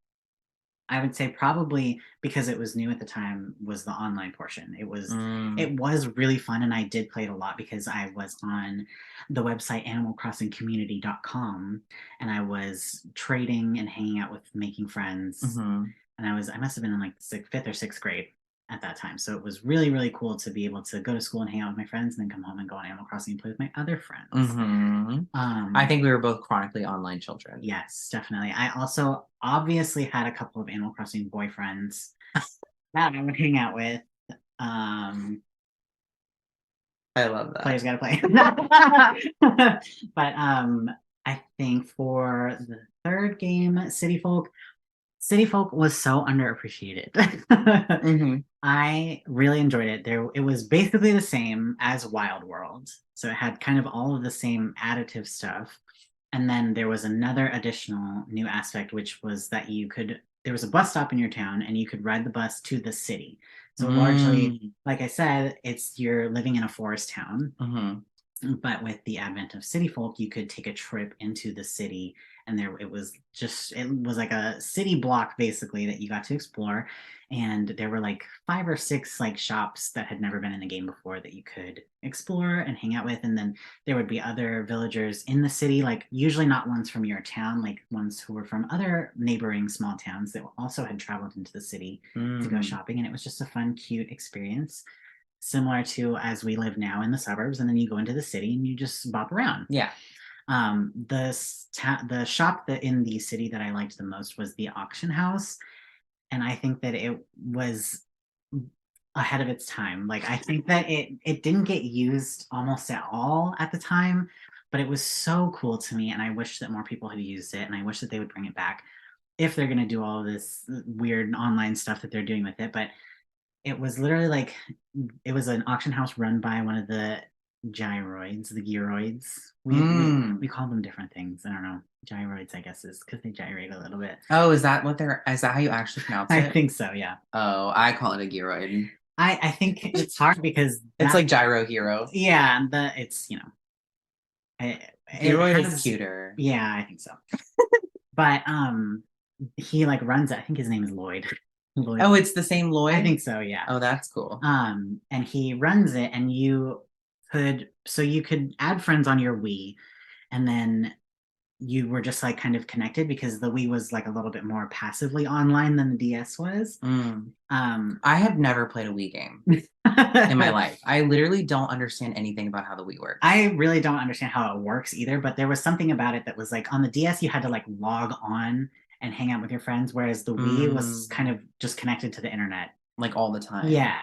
I would say probably because it was new at the time was the online portion. Mm, It was really fun and I did play it a lot because I was on the website animalcrossingcommunity.com and I was trading and hanging out with making friends mm-hmm. and I must have been in like fifth or sixth grade at that time. So it was really, really cool to be able to go to school and hang out with my friends and then come home and go on Animal Crossing and play with my other friends. Mm-hmm. I Um, think we were both chronically online children. Yes, definitely. I also obviously had a couple of Animal Crossing boyfriends that I would hang out with. Um, I love that. Players gotta play. But I think for the third game, City Folk was so underappreciated. Mm-hmm. I really enjoyed it. It was basically the same as Wild World. So it had kind of all of the same additive stuff. And then there was another additional new aspect, which was that there was a bus stop in your town and you could ride the bus to the city. So largely, Mm, like I said, you're living in a forest town, mm-hmm. but with the advent of city folk you could take a trip into the city and it was like a city block basically that you got to explore and there were like 5 or 6 like shops that had never been in the game before that you could explore and hang out with and then there would be other villagers in the city like usually not ones from your town like ones who were from other neighboring small towns that also had traveled into the city to go Mm. shopping and it was just a fun cute experience similar to as we live now in the suburbs, and then you go into the city and you just bop around. Yeah. The shop that in the city that I liked the most was the auction house, and I think that it was ahead of its time. Like I think that it didn't get used almost at all at the time, but it was so cool to me, and I wish that more people had used it, and I wish that they would bring it back if they're going to do all of this weird online stuff that they're doing with it. But it was literally like it was an auction house run by one of the gyroids, the gyroids. We call them different things. I don't know. Gyroids, I guess, is because they gyrate a little bit. Oh, is that how you actually pronounce I it? think so, yeah. Oh, I call it a gyroid. I think it's hard because It's like Gyro Hero. yeah, it's Gyroid is cuter. Yeah, I think so. But he like runs it. I think his name is Lloyd. Lloyd. Oh, it's the same Lloyd? I think so, yeah. Oh, that's cool. And he runs it, and you could add friends on your Wii, and then you were just like kind of connected because the Wii was like a little bit more passively online than the DS was. I have never played a Wii game in my life. I literally don't understand anything about how the Wii works. I really don't understand how it works either, but there was something about it that was like on the DS you had to like log on and hang out with your friends, whereas the Wii was kind of just connected to the internet. Like all the time. Yeah.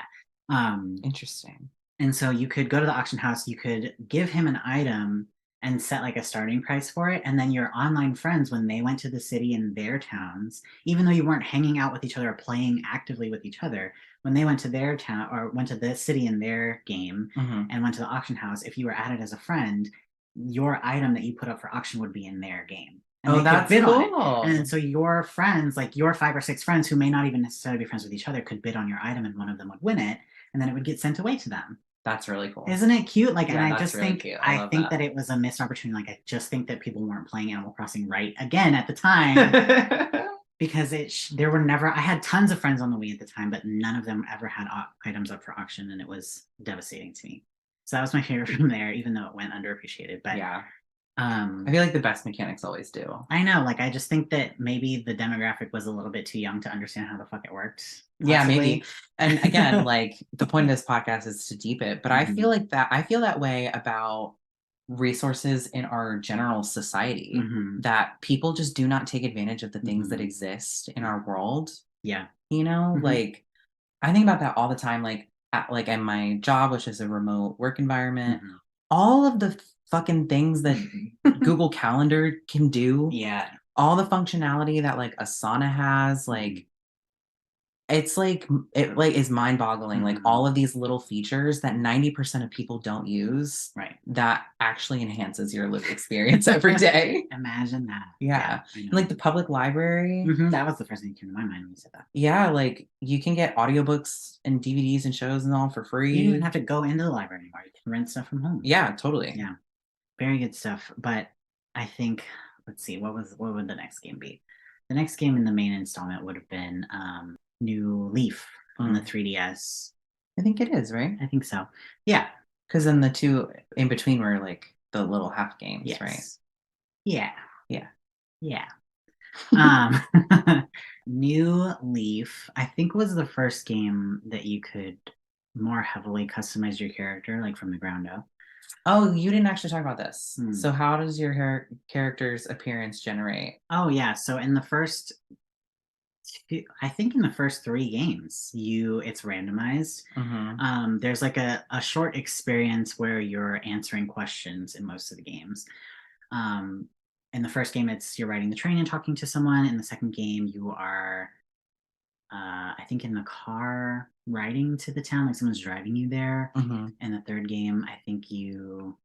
Interesting. And so you could go to the auction house, you could give him an item and set like a starting price for it. And then your online friends, when they went to the city in their towns, even though you weren't hanging out with each other or playing actively with each other, when they went to their town or went to the city in their game and went to the auction house, if you were added as a friend, your item that you put up for auction would be in their game. And that's bid cool. On it. And so your friends, like your 5 or 6 friends who may not even necessarily be friends with each other, could bid on your item and one of them would win it. And then it would get sent away to them. That's really cool. Isn't it cute? Like, yeah, and I just really think cute. I think that it was a missed opportunity. Like, I just think that people weren't playing Animal Crossing right again at the time because there were never. I had tons of friends on the Wii at the time, but none of them ever had items up for auction, and it was devastating to me. So that was my favorite from there, even though it went underappreciated. But yeah. I feel like the best mechanics always do. I know, like I just think that maybe the demographic was a little bit too young to understand how the fuck it worked. Possibly. Yeah, maybe. And again, like the point of this podcast is to deep it, but I feel like I feel that way about resources in our general society, that people just do not take advantage of the things that exist in our world. Yeah. You know, like I think about that all the time, like at my job, which is a remote work environment, all of the fucking things that Google Calendar can do. Yeah. All the functionality that like Asana has, like it's like it like is mind-boggling. Like all of these little features that 90% of people don't use. Right. That actually enhances your lived experience every day. Imagine that. Yeah. Like the public library. That was the first thing that came to my mind when you said that. Yeah, like you can get audiobooks and DVDs and shows and all for free. You don't even have to go into the library anymore. You can rent stuff from home. Yeah, totally. Yeah. Very good stuff. But I think, let's see, what would the next game be? The next game in the main installment would have been New Leaf on the 3DS. I think it is, right? I think so. Yeah. Because then the two in between were like the little half games, right? Yeah. Yeah. Yeah. New Leaf, I think, was the first game that you could more heavily customize your character, like from the ground up. Oh, you didn't actually talk about this. So how does your character's appearance generate? Oh, yeah. So in the first, I think in the first 3 games, it's randomized. There's like a short experience where you're answering questions in most of the games. In the first game, you're riding the train and talking to someone. In the second game, you are, I think, in the car riding to the town, like someone's driving you there. In the third game, I think you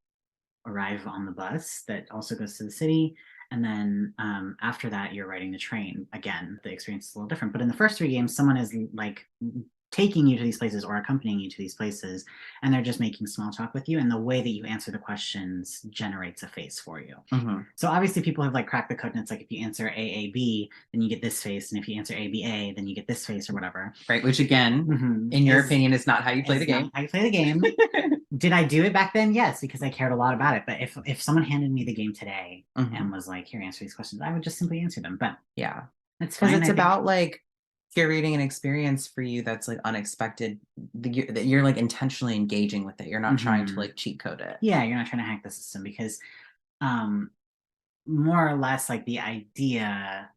arrive on the bus that also goes to the city. And then after that, you're riding the train. Again, the experience is a little different. But in the first 3 games, someone is like taking you to these places or accompanying you to these places, and they're just making small talk with you. And the way that you answer the questions generates a face for you. So obviously people have like cracked the code, and it's like if you answer AAB, then you get this face, and if you answer ABA, then you get this face or whatever. Right, which again, in your opinion, is not how you play the game. How you play the game. Did I do it back then? Yes, because I cared a lot about it. But if someone handed me the game today and was like, "Here, answer these questions," I would just simply answer them. But yeah, it's because it's about like curating an experience for you that's like unexpected, that you're like intentionally engaging with it. You're not trying to like cheat code it. Yeah, you're not trying to hack the system, because um, more or less like the idea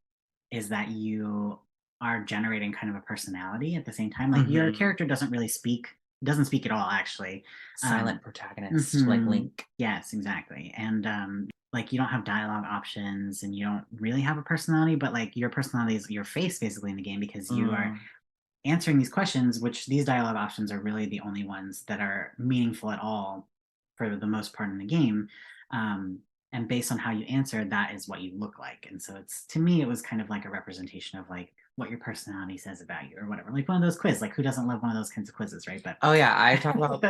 is that you are generating kind of a personality at the same time. Like your Mhm. character doesn't speak at all, actually. Silent protagonist like Mhm. Link. Yes, exactly. And like you don't have dialogue options and you don't really have a personality, but like your personality is your face basically in the game because you are Mm, answering these questions, which these dialogue options are really the only ones that are meaningful at all for the most part in the game. Um, and based on how you answer, that is what you look like. And so it's to me, it was kind of like a representation of like what your personality says about you or whatever. Like one of those quiz. Like who doesn't love one of those kinds of quizzes, right? But oh yeah, I talk about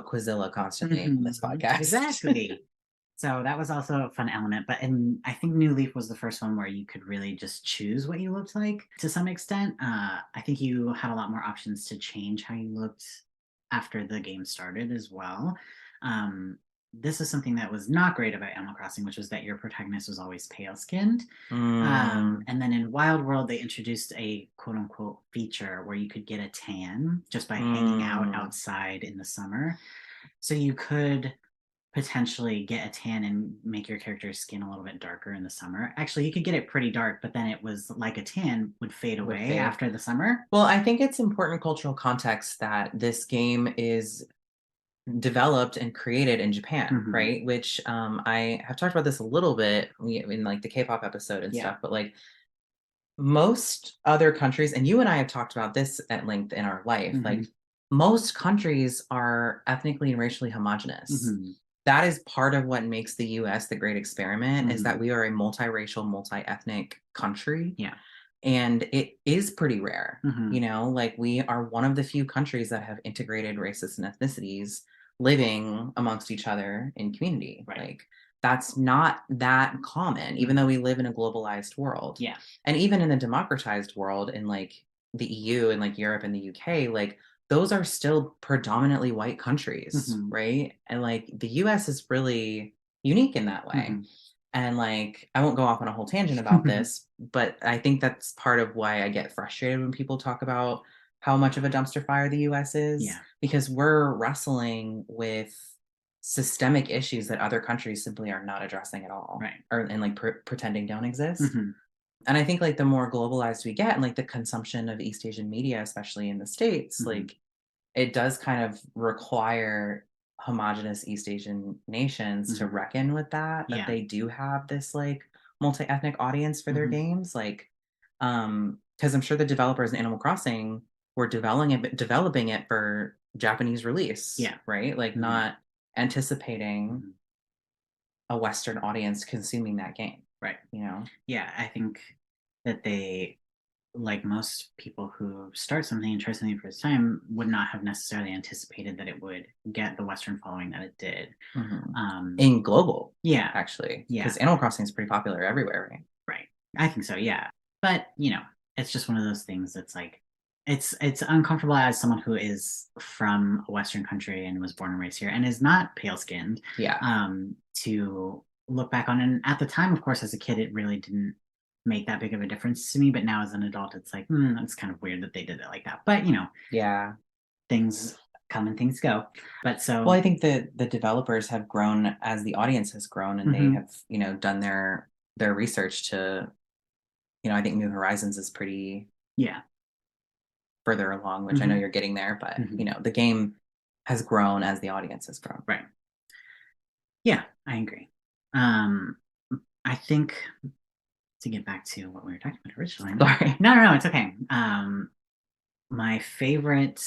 Quizilla constantly on this Mhm. podcast. Exactly. So that was also a fun element. But and I think New Leaf was the first one where you could really just choose what you looked like to some extent. I think you had a lot more options to change how you looked after the game started as well. Um, this is something that was not great about Animal Crossing, which was that your protagonist was always pale skinned. Mm, And then in Wild World, they introduced a quote unquote feature where you could get a tan just by hanging out mm. outside in the summer. So you could potentially get a tan and make your character's skin a little bit darker in the summer. Actually, you could get it pretty dark, but then it was like a tan would fade Would away fade. after the summer. Well, I think it's important cultural context that this game is developed and created in Japan, Hmm. right? Which I have talked about this a little bit in like the K-pop episode and Yeah. stuff, but like most other countries, and you and I have talked about this at length in our life, Hmm. like most countries are ethnically and racially homogenous. Hmm. That is part of what makes the US the great experiment is that Hmm. we are a multiracial, multi-ethnic country. Yeah. And it is pretty rare. Hmm. Like we are one of the few countries that have integrated races and ethnicities living amongst each other in community. Right. Like that's not that common, even though Hmm. we live in a globalized world. Yeah. And even in the democratized world in like the EU and like Europe and the UK, like those are still predominantly white countries, Hmm. right? And like the US is really unique in that way. Hmm. And like, I won't go off on a whole tangent about this, but I think that's part of why I get frustrated when people talk about how much of a dumpster fire the US is, Yeah. because we're wrestling with systemic issues that other countries simply are not addressing at all, Right. or and like pretending don't exist. Hmm. And I think like the more globalized we get and like the consumption of East Asian media, especially in the States, Hmm. like it does kind of require homogenous East Asian nations to Hmm. reckon with that Yeah. they do have this like multi-ethnic audience for their Hmm. games. Like, because I'm sure the developers in Animal Crossing were developing it for Japanese release, Yeah. right? Like Hmm. not anticipating Hmm. a Western audience consuming that game, Right. you know? Yeah. I think that they, like most people who start something and try something for the first time, would not have necessarily anticipated that it would get the Western following that it did. Mhm. Um, In global, yeah, actually, yeah, because Animal Crossing is pretty popular everywhere, right? right. I think so. Yeah, but it's just one of those things that's like, it's uncomfortable as someone who is from a Western country and was born and raised here and is not pale skinned, Yeah. to look back on. And at the time, of course, as a kid, it really didn't make that big of a difference to me. But now as an adult, it's like, it's kind of weird that they did it like that. But Yeah. things come and things go. But Well, so, I think that the developers have grown as the audience has grown and they mhm, have, done their research to, I think New Horizons is pretty yeah, further along, which I know hmm, you're getting there, but hmm, the game has grown as the audience has grown. right. Yeah, I agree. Um, I think to get back to what we were talking about originally. Sorry. No, no, no, it's okay. My favorite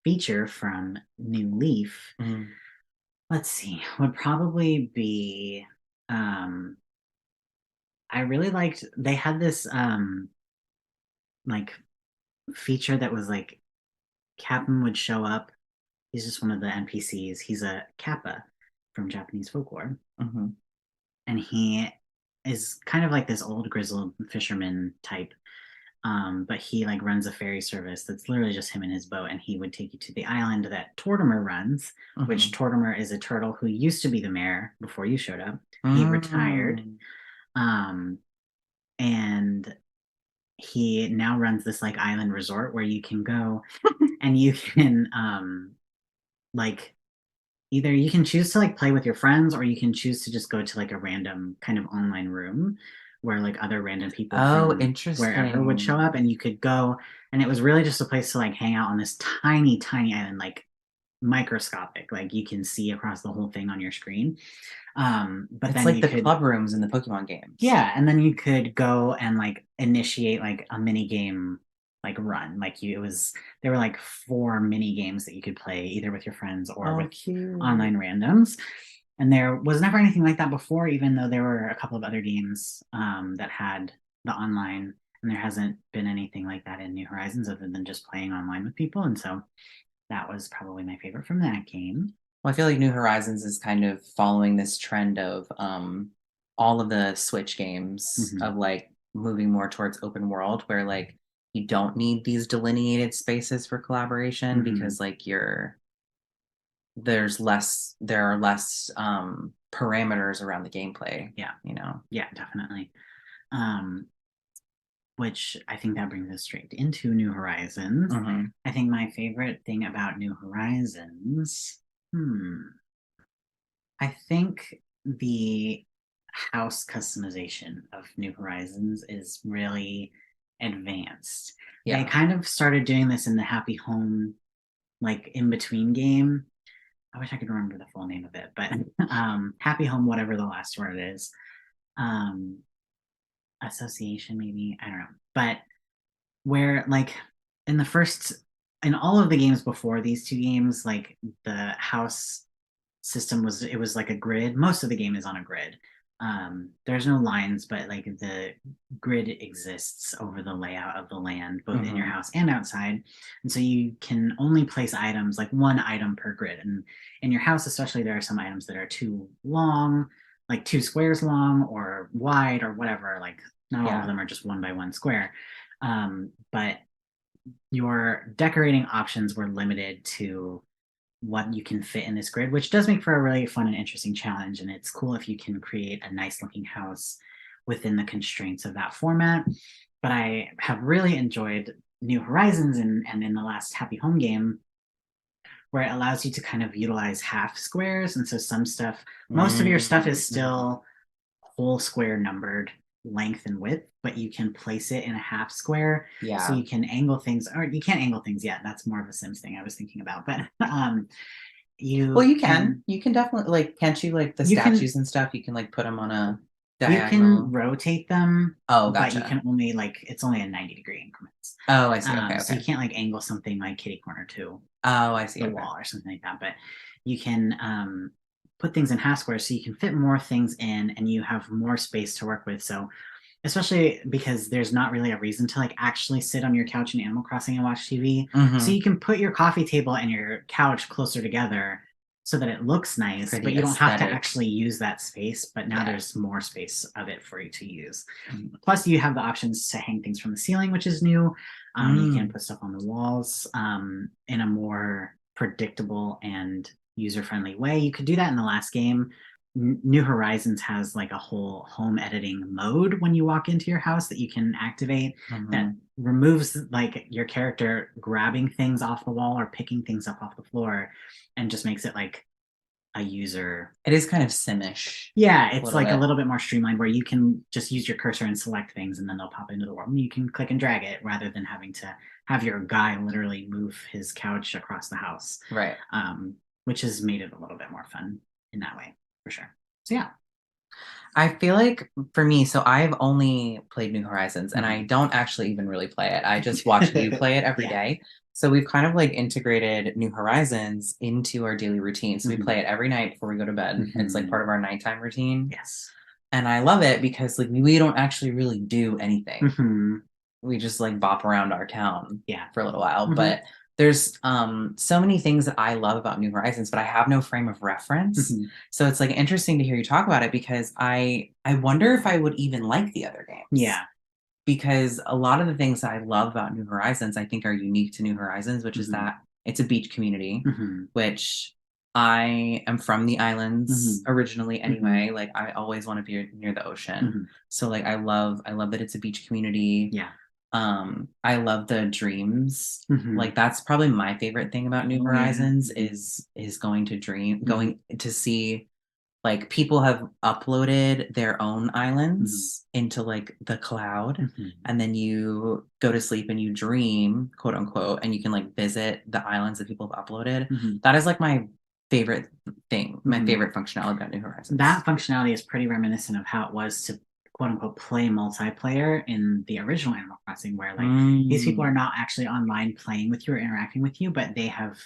feature from New Leaf, Mhm. let's see, would probably be I really liked they had this like feature that was like Captain would show up. He's just one of the NPCs. He's a Kappa from Japanese folklore. Mhm. And he is kind of like this old grizzled fisherman type. But he like runs a ferry service that's literally just him and his boat, and he would take you to the island that Tortimer runs, which Mhm. Tortimer is a turtle who used to be the mayor before you showed up. He retired, Mm. um, and he now runs this like island resort where you can go and you can like either you can choose to like play with your friends, or you can choose to just go to like a random kind of online room where like other random people Oh, from wherever would show interesting. up, and you could go, and it was really just a place to like hang out on this tiny, tiny island, like microscopic, like you can see across the whole thing on your screen. But It's then like you the could, club rooms in the Pokemon games. yeah, and then you could go and like initiate like a mini game like run. Like you it was there were like four mini games that you could play either with your friends or Oh, with cute. online randoms. And there was never anything like that before, even though there were a couple of other games that had the online, and there hasn't been anything like that in New Horizons other than just playing online with people. And so that was probably my favorite from that game. Well, I feel like New Horizons is kind of following this trend of all of the Switch games Hmm. of like moving more towards open world where like you don't need these delineated spaces for collaboration Hmm. because like there are less parameters around the gameplay, Yeah, you know. yeah, definitely. Um, which I think that brings us straight into New Horizons. Hmm. I think my favorite thing about New Horizons, I think the house customization of New Horizons is really advanced. They Yeah. kind of started doing this in the Happy Home, like in between game. I wish I could remember the full name of it, but Happy Home, whatever the last word is, um, association, maybe, I don't know. But where like in the first in all of the games before these two games, like the house system was it was like a grid. Most of the game is on a grid. There's no lines, but like the grid exists over the layout of the land, both in your Hmm. house and outside. And so you can only place items like one item per grid. And in your house, especially, there are some items that are too long, like 2 squares long or wide or whatever. Like not all of Yeah. them are just 1 by 1 square. But your decorating options were limited to what you can fit in this grid, which does make for a really fun and interesting challenge. And it's cool if you can create a nice looking house within the constraints of that format. But I have really enjoyed New Horizons and in the last Happy Home game, where it allows you to kind of utilize half squares. And so some stuff, most of your stuff is Mm-hmm. still whole square numbered length and width, but you can place it in a half square. So Yeah. you can angle things, or you can't angle things yet. That's more of a Sims thing I was thinking about. But Well, you you can. can You can definitely like, can't you like the you can statues and stuff? You can like put them on a you can diagonal. rotate them, Oh, but you gotcha. can only like it's only a 90-degree increments. Oh, I see. Okay, So okay. you can't like angle something like kitty corner to Oh, I see. the Okay. wall or something like that. But you can put things in half squares so you can fit more things in and you have more space to work with. So especially because there's not really a reason to like actually sit on your couch in Animal Crossing and watch TV. So Mm-hmm. you can put your coffee table and your couch closer together so that it looks nice, but Pretty you don't have to aesthetic. actually use that space. But now Yeah. there's more space of it for you to use. Mm. Plus, you have the options to hang things from the ceiling, which is new. You can Mm. put stuff on the walls in a more predictable and user friendly way. You could do that in the last game. New Horizons has like a whole home editing mode when you walk into your house that you can activate that Mhm. removes like your character grabbing things off the wall or picking things up off the floor and just makes it like a user. It is kind of Simish Yeah, a it's little like a bit. little bit more streamlined where you can just use your cursor and select things and then they'll pop into the world. And you can click and drag it rather than having to have your guy literally move his couch across the house, Right. um, which has made it a little bit more fun in that way, for sure. So, yeah. I feel like for me, so I've only played New Horizons and I Mhm. don't actually even really play it. I just watch you play it every Yeah. day. So we've kind of like integrated New Horizons into our daily routine. So we Hmm. play it every night before we go to bed. It's like Hmm. part of our nighttime routine. Yes. And I love it because like we don't actually really do anything. Hmm. We just like bop around our town Yeah. for a little while. Hmm. But there's so many things that I love about New Horizons, but I have no frame of reference. Hmm. So it's like interesting to hear you talk about it because I wonder if I would even like the other games. Yeah. Because a lot of the things that I love about New Horizons, I think are unique to New Horizons, which is Hmm. that it's a beach community, Hmm. which I am from the islands Hmm. originally Hmm. anyway. Like I always want to be near the ocean. Hmm. So like I love that it's a beach community. Yeah. I love the dreams. Hmm. Like that's probably my favorite thing about New Oh yeah. Horizons Mhm. is going to dream, Mhm. going to see like people have uploaded their own Mhm. islands into like the cloud, Mhm. and then you go to sleep and you dream, quote unquote, and you can like visit the islands that people have uploaded. Mhm. That is like my favorite thing, my Mhm. favorite functionality about New That Horizons. functionality is pretty reminiscent of how it was to quote unquote play multiplayer in the original Animal Crossing, where like these people Mm, are not actually online playing with you or interacting with you, but they have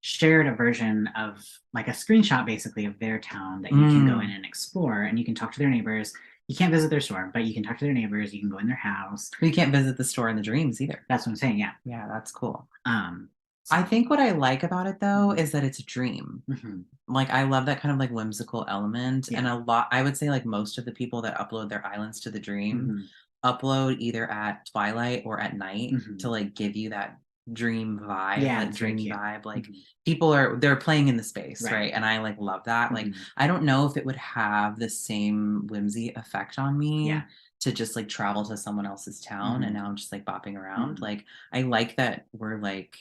shared a version of like a screenshot basically of their town that you can go in mm. and explore and you can talk to their neighbors. You can't visit their store, but you can talk to their neighbors, you can go in their house. We can't visit the store in the dreams either. That's what I'm saying, yeah. Yeah, that's cool. Um I so think what I like about it though mhm, is that it's a dream. mhm, Like I love that kind of like whimsical element. yeah. And a lot, I would say like most of the people that upload their islands to the dream Mhm, upload either at twilight or at night to mhm. like give you that dream vibe, Yeah, like it's very dreamy cute. vibe. Like Mhm, they're playing in the space, right. right? And I like love that. Like Mhm, I don't know if it would have the same whimsy effect on yeah. me to just like travel to someone else's town and Mhm, now I'm just like bopping around. mhm, Like I like that we're like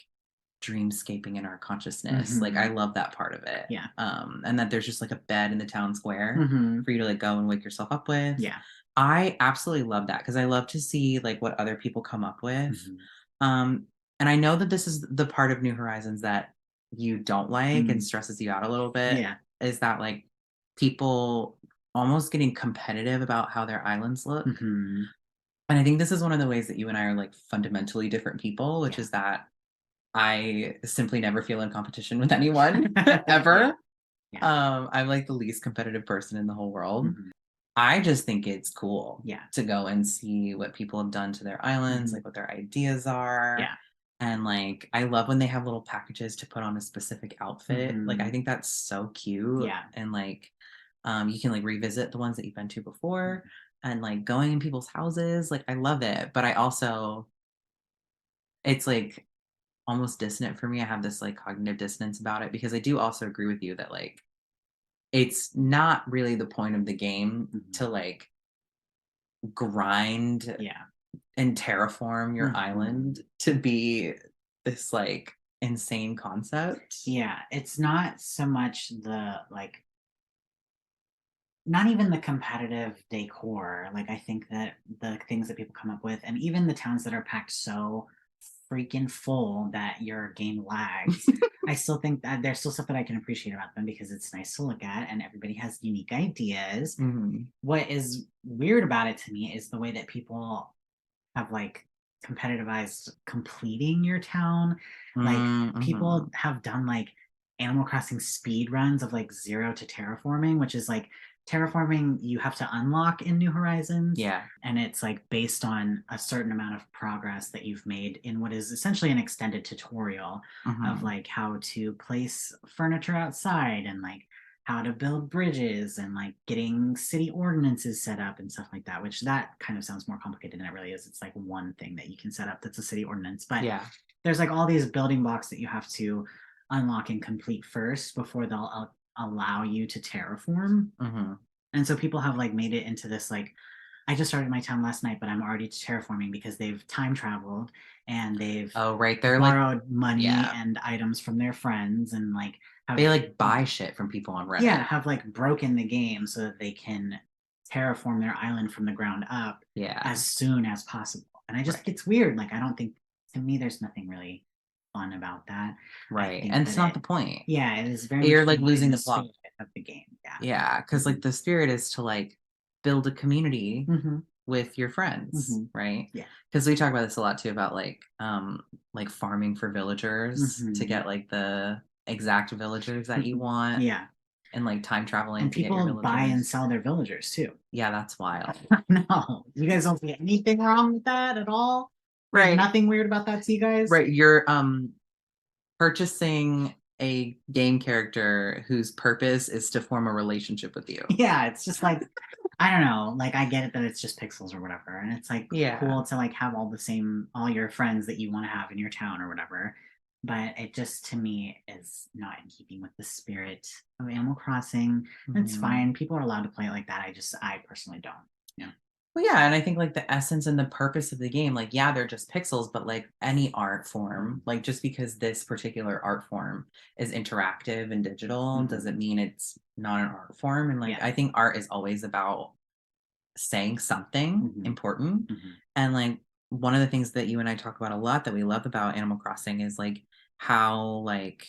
dreamscaping in our consciousness. Like I mhm. love that part of it. Yeah. And that there's just like a bed in the town square Mhm. for you to like go and wake yourself up with. Yeah. I absolutely love that because I love to see like what other people come up with. Mhm. Um, and I know that this is the part of New Horizons that you don't like and Mm. stresses you out a little bit Yeah. is that like people almost getting competitive about how their islands look. Mhm. And I think this is one of the ways that you and I are like fundamentally different people, which Yeah. is that I simply never feel in competition with anyone Yeah. ever. Yeah. I'm like the least competitive person in the whole world. Mhm. I just think it's cool Yeah. to go and see what people have done to their islands, Mhm. like what their ideas are. Yeah. And like, I love when they have little packages to put on a specific outfit. Like, I Mhm. think that's so cute. Yeah. And like, you can like revisit the ones that you've been to before Mhm. and like going in people's houses. Like, I love it. But I also, it's like almost dissonant for me. I have this like cognitive dissonance about it because I do also agree with you that like, it's not really the point of the game Mhm. to like grind Yeah. and terraform your Mhm. island to be this like insane concept. Yeah. It's not so much the like not even the competitive decor. Like I think that the things that people come up with and even the towns that are packed so freaking full that your game lags. I still think that there's still stuff that I can appreciate about them because it's nice to look at and everybody has unique ideas. Mhm. What is weird about it to me is the way that people have like competitivized completing your town. Like Mm, people mhm. have done like Animal Crossing speed runs of like zero to terraforming, which is like terraforming you have to unlock in New Horizons. Yeah. And it's like based on a certain amount of progress that you've made in what is essentially an extended tutorial of Mhm. like how to place furniture outside and like how to build bridges and like getting city ordinances set up and stuff like that, which that kind of sounds more complicated than it really is. It's like one thing that you can set up that's a city ordinance, but Yeah. there's like all these building blocks that you have to unlock and complete first before they'll allow you to terraform. Mhm. And so people have like made it into this like I just started my town last night, but I'm already terraforming because they've time traveled and they've Oh, right. They're like borrowed money yeah. and items from their friends and like have They like buy shit from people on yeah, Reddit. have like broken the game so that they can terraform their island from the ground up Yeah. as soon as possible. And I just Right. think it's weird. Like I don't think to me there's nothing really fun about that. I Right. think And that it's not it the point. yeah, it is very You're much like in losing the the plot. spirit of the game. Yeah. Yeah, because like Mhm. the spirit is to like build a community Mhm. with your friends, Mhm. right? Yeah. Because we talk about this a lot too about like farming for villagers to Mhm. get like the exact villagers that you Mhm. want Yeah. and like time And traveling to get your people buy and villagers. sell their villagers too. Yeah, that's wild. No, you guys don't see anything wrong with that at all. There's Right. nothing weird about that to you guys. Right. You're purchasing a game character whose purpose is to form a relationship with you. Yeah, it's just like I don't know, like I get it that it's just pixels or whatever, and it's like Yeah. cool to like have all your friends that you want to have in your town or whatever. But it just to me is not in keeping with the spirit of Animal Crossing. It's Mhm. fine. People are allowed to play it like that. I personally don't. Yeah. Well, yeah, and I think like the essence and the purpose of the game, like, yeah, they're just pixels, but like any art form, like just because this particular art form is interactive and digital Mhm. doesn't mean it's not an art form. And like Yeah. I think art is always about saying something Mhm. important. Mhm. And like one of the things that you and I talk about a lot that we love about Animal Crossing is like how like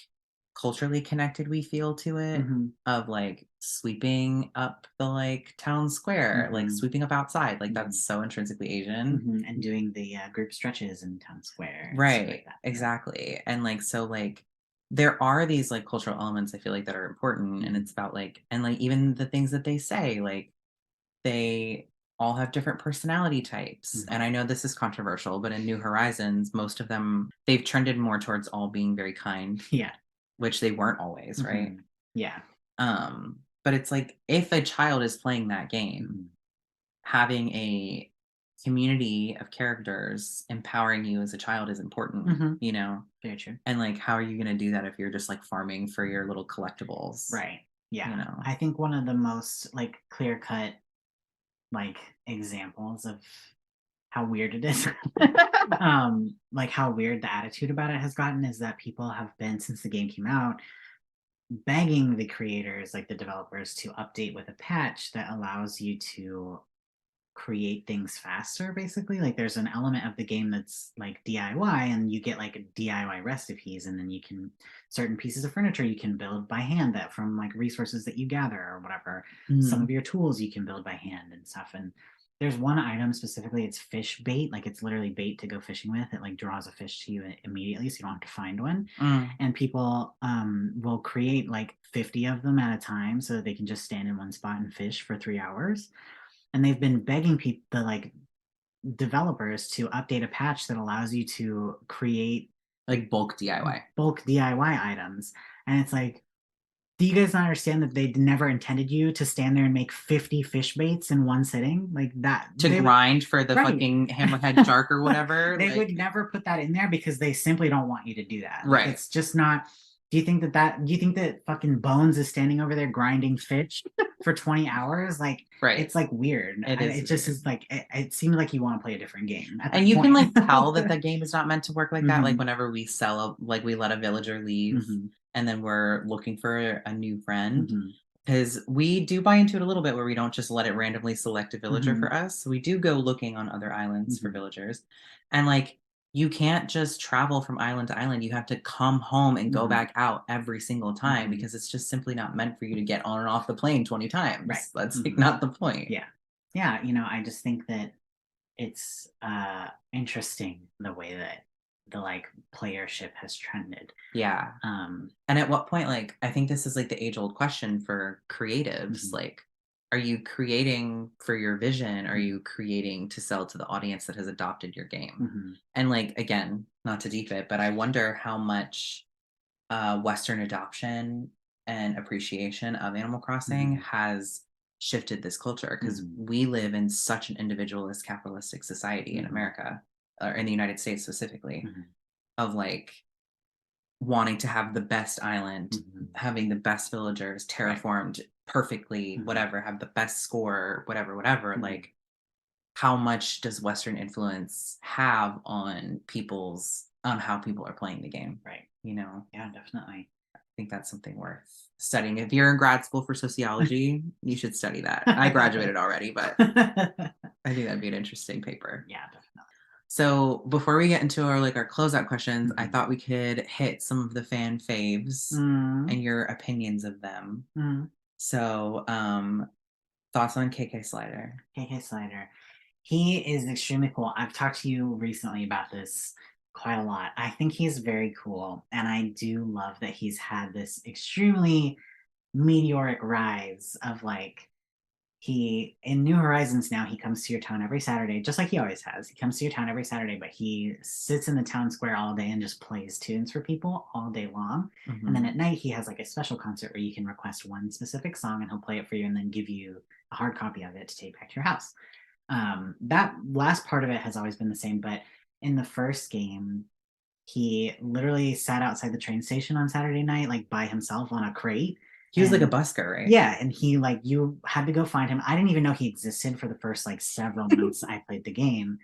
culturally connected we feel to it, Mhm. of like sweeping up the like town square, like Mhm. sweeping up outside. Like Mhm. that's so intrinsically Asian. And doing the group stretches in town square and stuff like Right. that. Yeah. Exactly. And like so like there are these like cultural elements I feel like that are important, and Mhm. it's about like, and like even the things that they say, like they all have different personality types. And Mhm. I know this is controversial, but in New Horizons, most of them, they've trended more towards all being very kind, Yeah. which they weren't always, right? Mhm. Yeah. But it's like if a child is playing that game, Mhm. having a community of characters empowering you as a child is important, Mhm. you know? Very true. And like, how are you going to do that if you're just like farming for your little collectibles, Right. you Yeah. know? I think one of the most like clear cut like examples of how weird it is like how weird the attitude about it has gotten is that people have been since the game came out begging the creators like the developers to update with a patch that allows you to create things faster basically. Like there's an element of the game that's like DIY and you get like DIY recipes and then you can certain pieces of furniture you can build by hand that from like resources that you gather or whatever. Some of Mhm. your tools you can build by hand and stuff. And there's one item specifically, it's fish bait, like it's literally bait to go fishing with. It like draws a fish to you immediately so you don't have to find one. Mm. And people will create like 50 of them at a time so that they can just stand in one spot and fish for 3 hours, and they've been begging people, the like developers, to update a patch that allows you to create Like bulk DIY. bulk DIY items. And it's like, do you guys not understand that they never intended you to stand there and make 50 fish baits in one sitting like that? To They would, grind for the right. fucking hammerhead shark or whatever, They would like never put that in there because they simply don't want you to do that. Like right, it's just not. Do you think that fucking Bones is standing over there grinding fish for 20 hours? Like right. it's like weird. It is It just weird. is like it seemed like you want to play a different game at And that you can point. like tell that the game is not meant to work like that. Like Hmm. whenever we sell a, like we let a villager leave Hmm. and then we're looking for a new friend. Hmm. Because we do buy into it a little bit where we don't just let it randomly select a villager Hmm. for us. So we do go looking on other islands for Hmm. villagers. And like you can't just travel from island to island. You have to come home and go Hmm. back out every single time Hmm. because it's just simply not meant for you to get on and off the plane 20 Right. times. That's like Hmm. not the point. Yeah. Yeah. I just think that it's interesting the way that the like playership has trended. Yeah. Um, And at what point, like, I think this is like the age old question for creatives. mhm, Like, are you creating for your vision? Are mhm, you creating to sell to the audience that has adopted your game? mhm, And like, again, not to deep it, but I wonder how much Western adoption and appreciation of Animal Crossing mhm, has shifted this culture because mhm, we live in such an individualist capitalistic society in mhm, America, or in the United States specifically, mhm, of like wanting to have the best island, mhm. having the best villagers Right. terraformed perfectly, Mhm, whatever, have the best score, whatever, whatever. mhm, Like, how much does Western influence have on how people are playing the game? right. You know, Yeah, definitely. I think that's something worth studying. If you're in grad school for sociology, you should study that. I graduated already, but I think that'd be an interesting paper. Yeah, definitely. So before we get into our like our closeout questions, I Mhm. thought we could hit some of the fan faves Mm, and your opinions of them. mm. So thoughts on KK Slider. KK Slider. He is extremely cool. I've talked to you recently about this quite a lot. I think he's very cool, and I do love that he's had this extremely meteoric rise of like he in New Horizons now he comes to your town every Saturday, just like he always has. He comes to your town every Saturday, but he sits in the town square all day and just plays tunes for people all day long. And then Hmm. at night he has like a special concert where you can request one specific song and he'll play it for you and then give you a hard copy of it to take back to your house. That last part of it has always been the same, but in the first game, he literally sat outside the train station on Saturday night, like by himself on a crate, He was like a busker, right? Yeah, and he like you had to go find him. I didn't even know he existed for the first like several months I played the game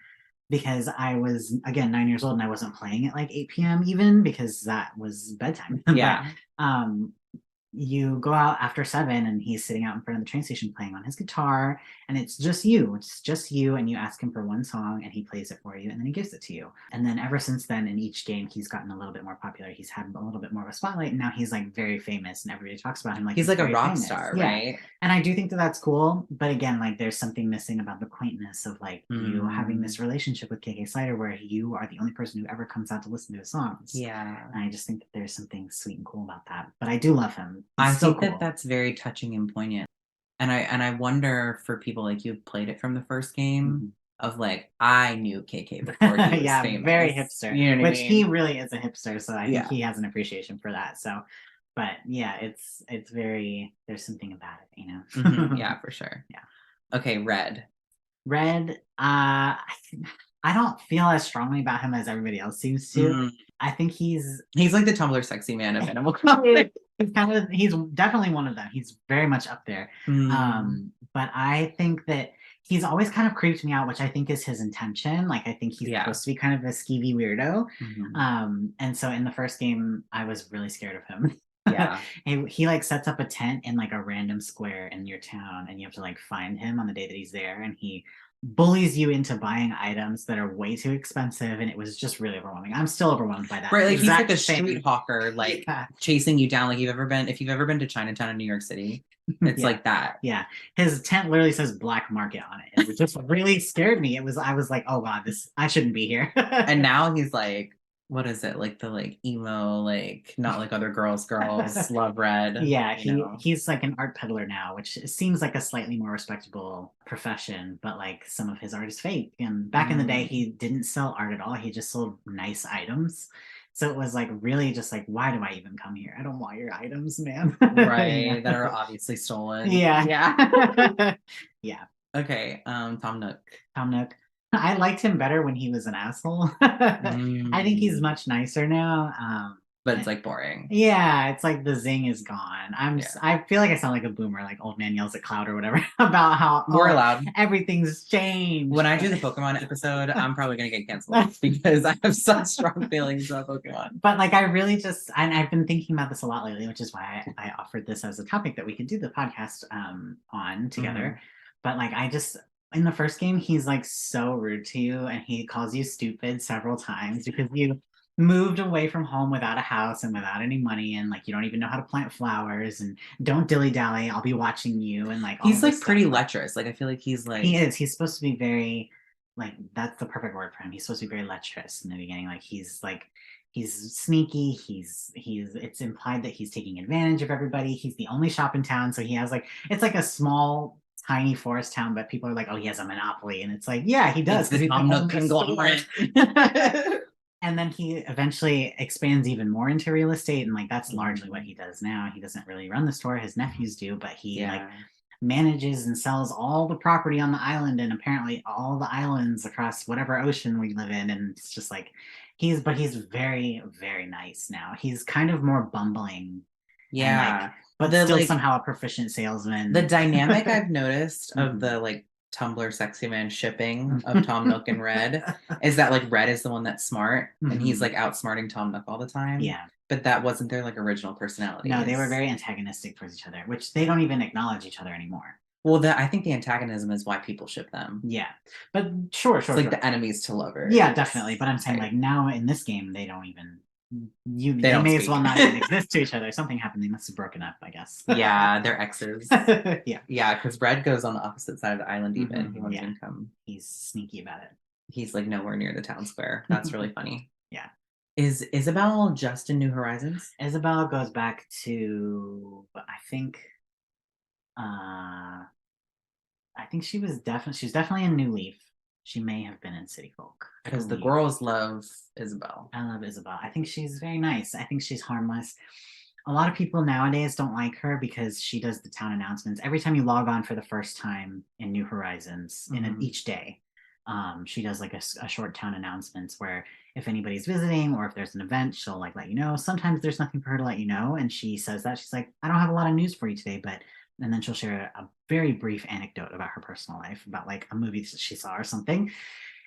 because I was again 9 years old and I wasn't playing at like 8 p.m. even because that was bedtime. Yeah. But you go out after 7 and he's sitting out in front of the train station playing on his guitar and it's just you and you ask him for one song and he plays it for you and then he gives it to you. And then ever since then in each game he's gotten a little bit more popular. He's had a little bit more of a spotlight and now he's like very famous and everybody talks about him like he's like a rock famous. star, Yeah. right? And I do think that that's cool, but again, like there's something missing about the quaintness of like you having this relationship with KK Slider where you are the only person who ever comes out to listen to his songs. Yeah. And I just think that there's something sweet and cool about that. But I do love him. He's I so think cool. that that's very touching and poignant. And I wonder for people like you played it from the first game of like I knew KK before he was yeah, famous. very hipster. You know what which I mean? he really is a hipster, so I think he has an appreciation for that. So but yeah, it's very there's something about it, you know. Yeah, for sure. Yeah. Okay, Red. Red, I don't feel as strongly about him as everybody else seems to. I think he's like the Tumblr sexy man of Animal Crossing. he's definitely one of them. He's very much up there. But I think that he's always kind of creeped me out, which I think is his intention. Like I think he's supposed to be kind of a skeevy weirdo. And so in the first game, I was really scared of him. Yeah. he like sets up a tent in like a random square in your town and you have to like find him on the day that he's there and he bullies you into buying items that are way too expensive and it was just really overwhelming. I'm still overwhelmed by that. Right, like he's like a street hawker, like chasing you down. Like if you've ever been to Chinatown in New York City, it's like that. Yeah. His tent literally says black market on it. It just really scared me. I was like, oh god, I shouldn't be here. And now he's like, what is it? Like the like emo, like not like other girls, love Red. Yeah, he's like an art peddler now, which seems like a slightly more respectable profession, but like some of his art is fake. And back in the day, he didn't sell art at all. He just sold nice items. So it was like really just like, why do I even come here? I don't want your items, man. Right, that are obviously stolen. Yeah. Yeah. Okay, Tom Nook. Tom Nook. I liked him better when he was an asshole. I think he's much nicer now. But it's like boring. Yeah, it's like the zing is gone. I feel like I sound like a boomer, like old man yells at cloud or whatever about how we're allowed. Everything's changed. When I do the Pokemon episode, I'm probably gonna get canceled because I have such strong feelings about Pokemon. But like I really just and I've been thinking about this a lot lately, which is why I offered this as a topic that we could do the podcast on together. But like I just in the first game, he's like so rude to you and he calls you stupid several times because you moved away from home without a house and without any money and like you don't even know how to plant flowers and don't dilly-dally, I'll be watching you and like he's like pretty lecherous. Like I feel like he's supposed to be very like that's the perfect word for him. He's supposed to be very lecherous in the beginning. Like he's sneaky, it's implied that he's taking advantage of everybody. He's the only shop in town, so he has like it's like a small tiny forest town, but people are like, oh, he has a monopoly, and it's like, yeah, he does. It's the Tom Nook conglomerate. And then he eventually expands even more into real estate, and like that's largely what he does now. He doesn't really run the store; his nephews do, but he like manages and sells all the property on the island, and apparently all the islands across whatever ocean we live in. And it's just like he's very, very nice now. He's kind of more bumbling. Yeah. But still somehow a proficient salesman. The dynamic I've noticed of the like Tumblr sexy man shipping of Tom Nook and Red is that like Red is the one that's smart and he's like outsmarting Tom Nook all the time. Yeah. But that wasn't their like original personality. No, they were very antagonistic towards each other, which they don't even acknowledge each other anymore. Well, I think the antagonism is why people ship them. Yeah. But sure. It's like the enemies to lovers. Yeah, definitely. But I'm saying like now in this game, they don't even they may as well not even exist to each other. Something happened. They must have broken up, I guess. Yeah, they're exes. Yeah. Yeah, because Red goes on the opposite side of the island even. He won't even come. He's sneaky about it. He's like nowhere near the town square. That's really funny. Yeah. Is Isabel just in New Horizons? Isabel goes back to I think she was definitely in New Leaf. She may have been in City Folk. Because the girls love Isabel. I love Isabel. I think she's very nice. I think she's harmless. A lot of people nowadays don't like her because she does the town announcements. Every time you log on for the first time in New Horizons, in each day, She does like a short town announcements where if anybody's visiting or if there's an event, she'll like let you know. Sometimes there's nothing for her to let you know, and she says that she's like, I don't have a lot of news for you today, but and then she'll share a very brief anecdote about her personal life, about like a movie that she saw or something.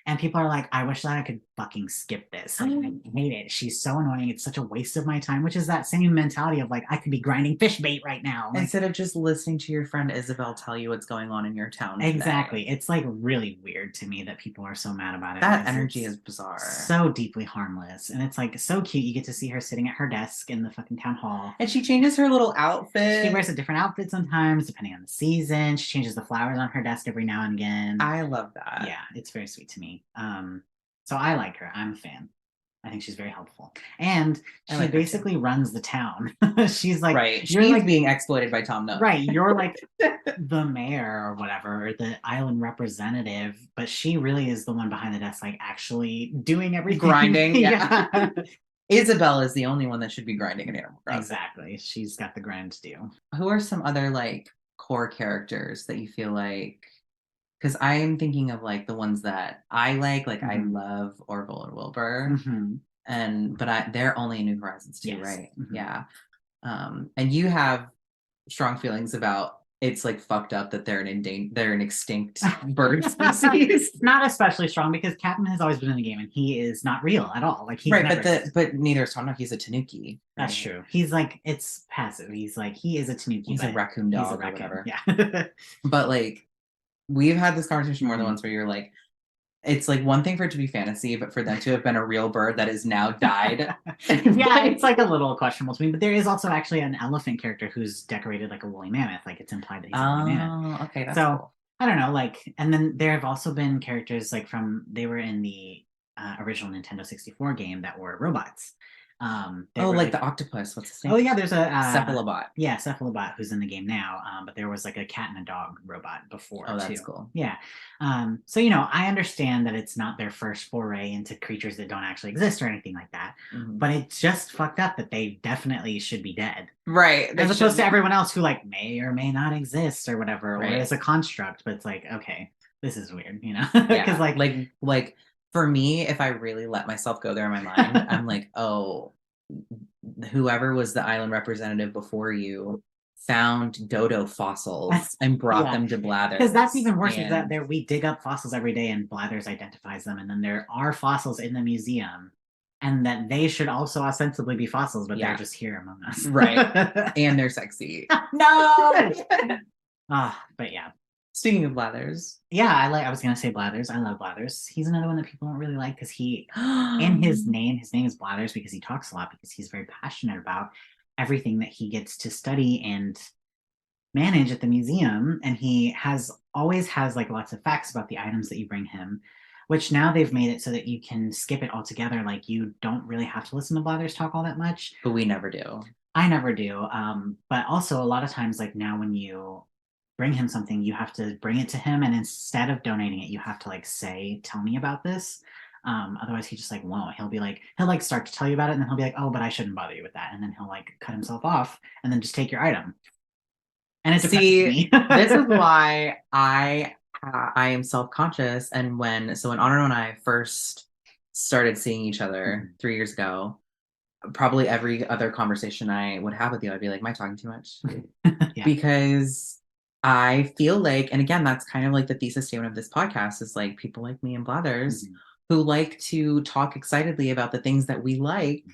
And people are like, I wish that I could fucking skip this. Like, I hate it. She's so annoying. It's such a waste of my time, which is that same mentality of like, I could be grinding fish bait right now. Like, Instead of just listening to your friend Isabel tell you what's going on in your town exactly. today. It's like really weird to me that people are so mad about it. That energy is bizarre. So deeply harmless. And it's like so cute. You get to see her sitting at her desk in the fucking town hall. And she changes her little outfit. She wears a different outfit sometimes, depending on the season. She changes the flowers on her desk every now and again. I love that. Yeah, it's very sweet to me. So I like her. I'm a fan. I think she's very helpful. And she like basically runs the town. She's like, right. She's like being exploited by Tom Nook. Right. You're like the mayor or whatever, or the island representative, but she really is the one behind the desk, like actually doing everything. Grinding. Yeah. Isabel is the only one that should be grinding in Animal Crossing. Exactly. She's got the grind to do. Who are some other like core characters that you feel like, because I'm thinking of like the ones that I like I love Orville and Wilbur, but they're only in New Horizons too, yes. Right? Yeah. And you have strong feelings about it's like fucked up that they're an extinct bird species. Not especially strong because Captain has always been in the game and he is not real at all. Like he's right, but neither is Tom Nook. He's a Tanuki. Right? That's true. He's like it's passive. He's like he is a Tanuki. He's a raccoon dog or whatever. Yeah. But like we've had this conversation more than once where you're like, it's like one thing for it to be fantasy, but for them to have been a real bird that has now died. Yeah, it's like a little questionable to me. But there is also actually an elephant character who's decorated like a woolly mammoth. Like it's implied that he's a woolly mammoth. Okay, that's so cool. I don't know. Like, and then there have also been characters like they were in the original Nintendo 64 game that were robots. Like the octopus. What's his name? Oh yeah, there's a Cephalobot. Yeah, Cephalobot, who's in the game now. But there was like a cat and a dog robot before. Oh, that's cool. Yeah. So you know, I understand that it's not their first foray into creatures that don't actually exist or anything like that. But it's just fucked up that they definitely should be dead. Right. As opposed to everyone else who like may or may not exist or whatever, or as a construct. But it's like, okay, this is weird, you know? Because like for me, if I really let myself go there in my mind, I'm like, oh, whoever was the island representative before you found dodo fossils and brought them to Blathers. Because that's even worse. Is that we dig up fossils every day and Blathers identifies them, and then there are fossils in the museum, and that they should also ostensibly be fossils, but they're just here among us, right? And they're sexy. No. But yeah. Speaking of Blathers. Yeah, I was gonna say Blathers. I love Blathers. He's another one that people don't really like because he in his name is Blathers because he talks a lot because he's very passionate about everything that he gets to study and manage at the museum. And he always has like lots of facts about the items that you bring him, which now they've made it so that you can skip it altogether. Like you don't really have to listen to Blathers talk all that much. But we never do. I never do. But also a lot of times, like now when you bring him something, you have to bring it to him, and instead of donating it, you have to like say, tell me about this. Otherwise he just like won't. He'll start to tell you about it, and then he'll be like, oh, but I shouldn't bother you with that, and then he'll like cut himself off and then just take your item. And it depresses me. This is why I am self-conscious. And when Honor and I first started seeing each other 3 years ago, probably every other conversation I would have with you, I'd be like, am I talking too much? Because I feel like, and again, that's kind of like the thesis statement of this podcast is like people like me and Blathers who like to talk excitedly about the things that we like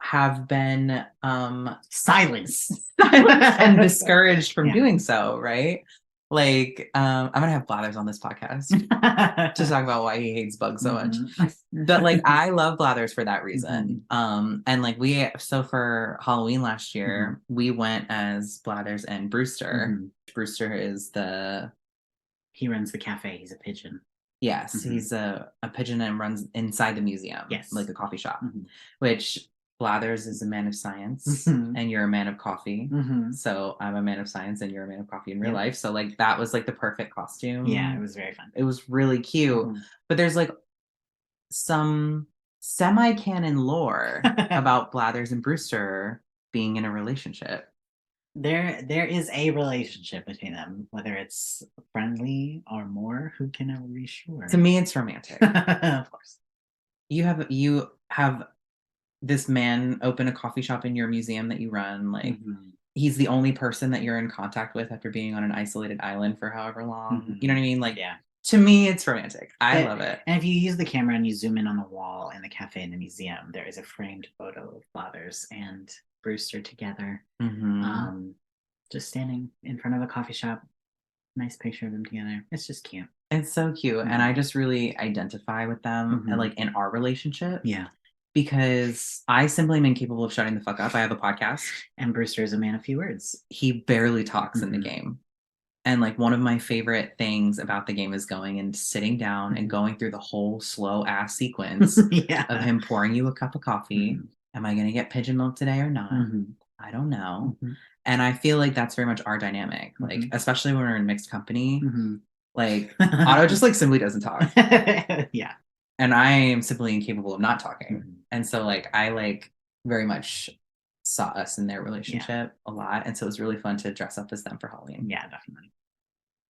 have been silenced and discouraged from doing so, right? Like, I'm gonna have Blathers on this podcast to talk about why he hates bugs so much. But like, I love Blathers for that reason. And like for Halloween last year, we went as Blathers and Brewster. Brewster is he runs the cafe. He's a pigeon. Yes, he's a pigeon and runs inside the museum, like a coffee shop, which Blathers is a man of science and you're a man of coffee. So I'm a man of science and you're a man of coffee in real life. So like that was like the perfect costume. Yeah, it was very fun. It was really cute. But there's like some semi-canon lore about Blathers and Brewster being in a relationship. there is a relationship between them, whether it's friendly or more, who can ever be sure? To me, it's romantic. Of course. You have this man open a coffee shop in your museum that you run. Like he's the only person that you're in contact with after being on an isolated island for however long. You know what I mean? Like, Yeah. to me, it's romantic. I love it. And if you use the camera and you zoom in on the wall in the cafe in the museum, there is a framed photo of Blathers and Brewster together, just standing in front of a coffee shop. Nice picture of them together. It's just cute. It's so cute. And I just really identify with them and like in our relationship. Yeah. Because I simply am incapable of shutting the fuck up. I have a podcast. And Brewster is a man of few words. He barely talks in the game. And like one of my favorite things about the game is going and sitting down and going through the whole slow ass sequence of him pouring you a cup of coffee. Am I going to get pigeon milk today or not? I don't know. And I feel like that's very much our dynamic. Like, especially when we're in mixed company, like Otto just like simply doesn't talk. Yeah. And I am simply incapable of not talking. And so like I like very much saw us in their relationship a lot. And so it was really fun to dress up as them for Halloween. Yeah, definitely.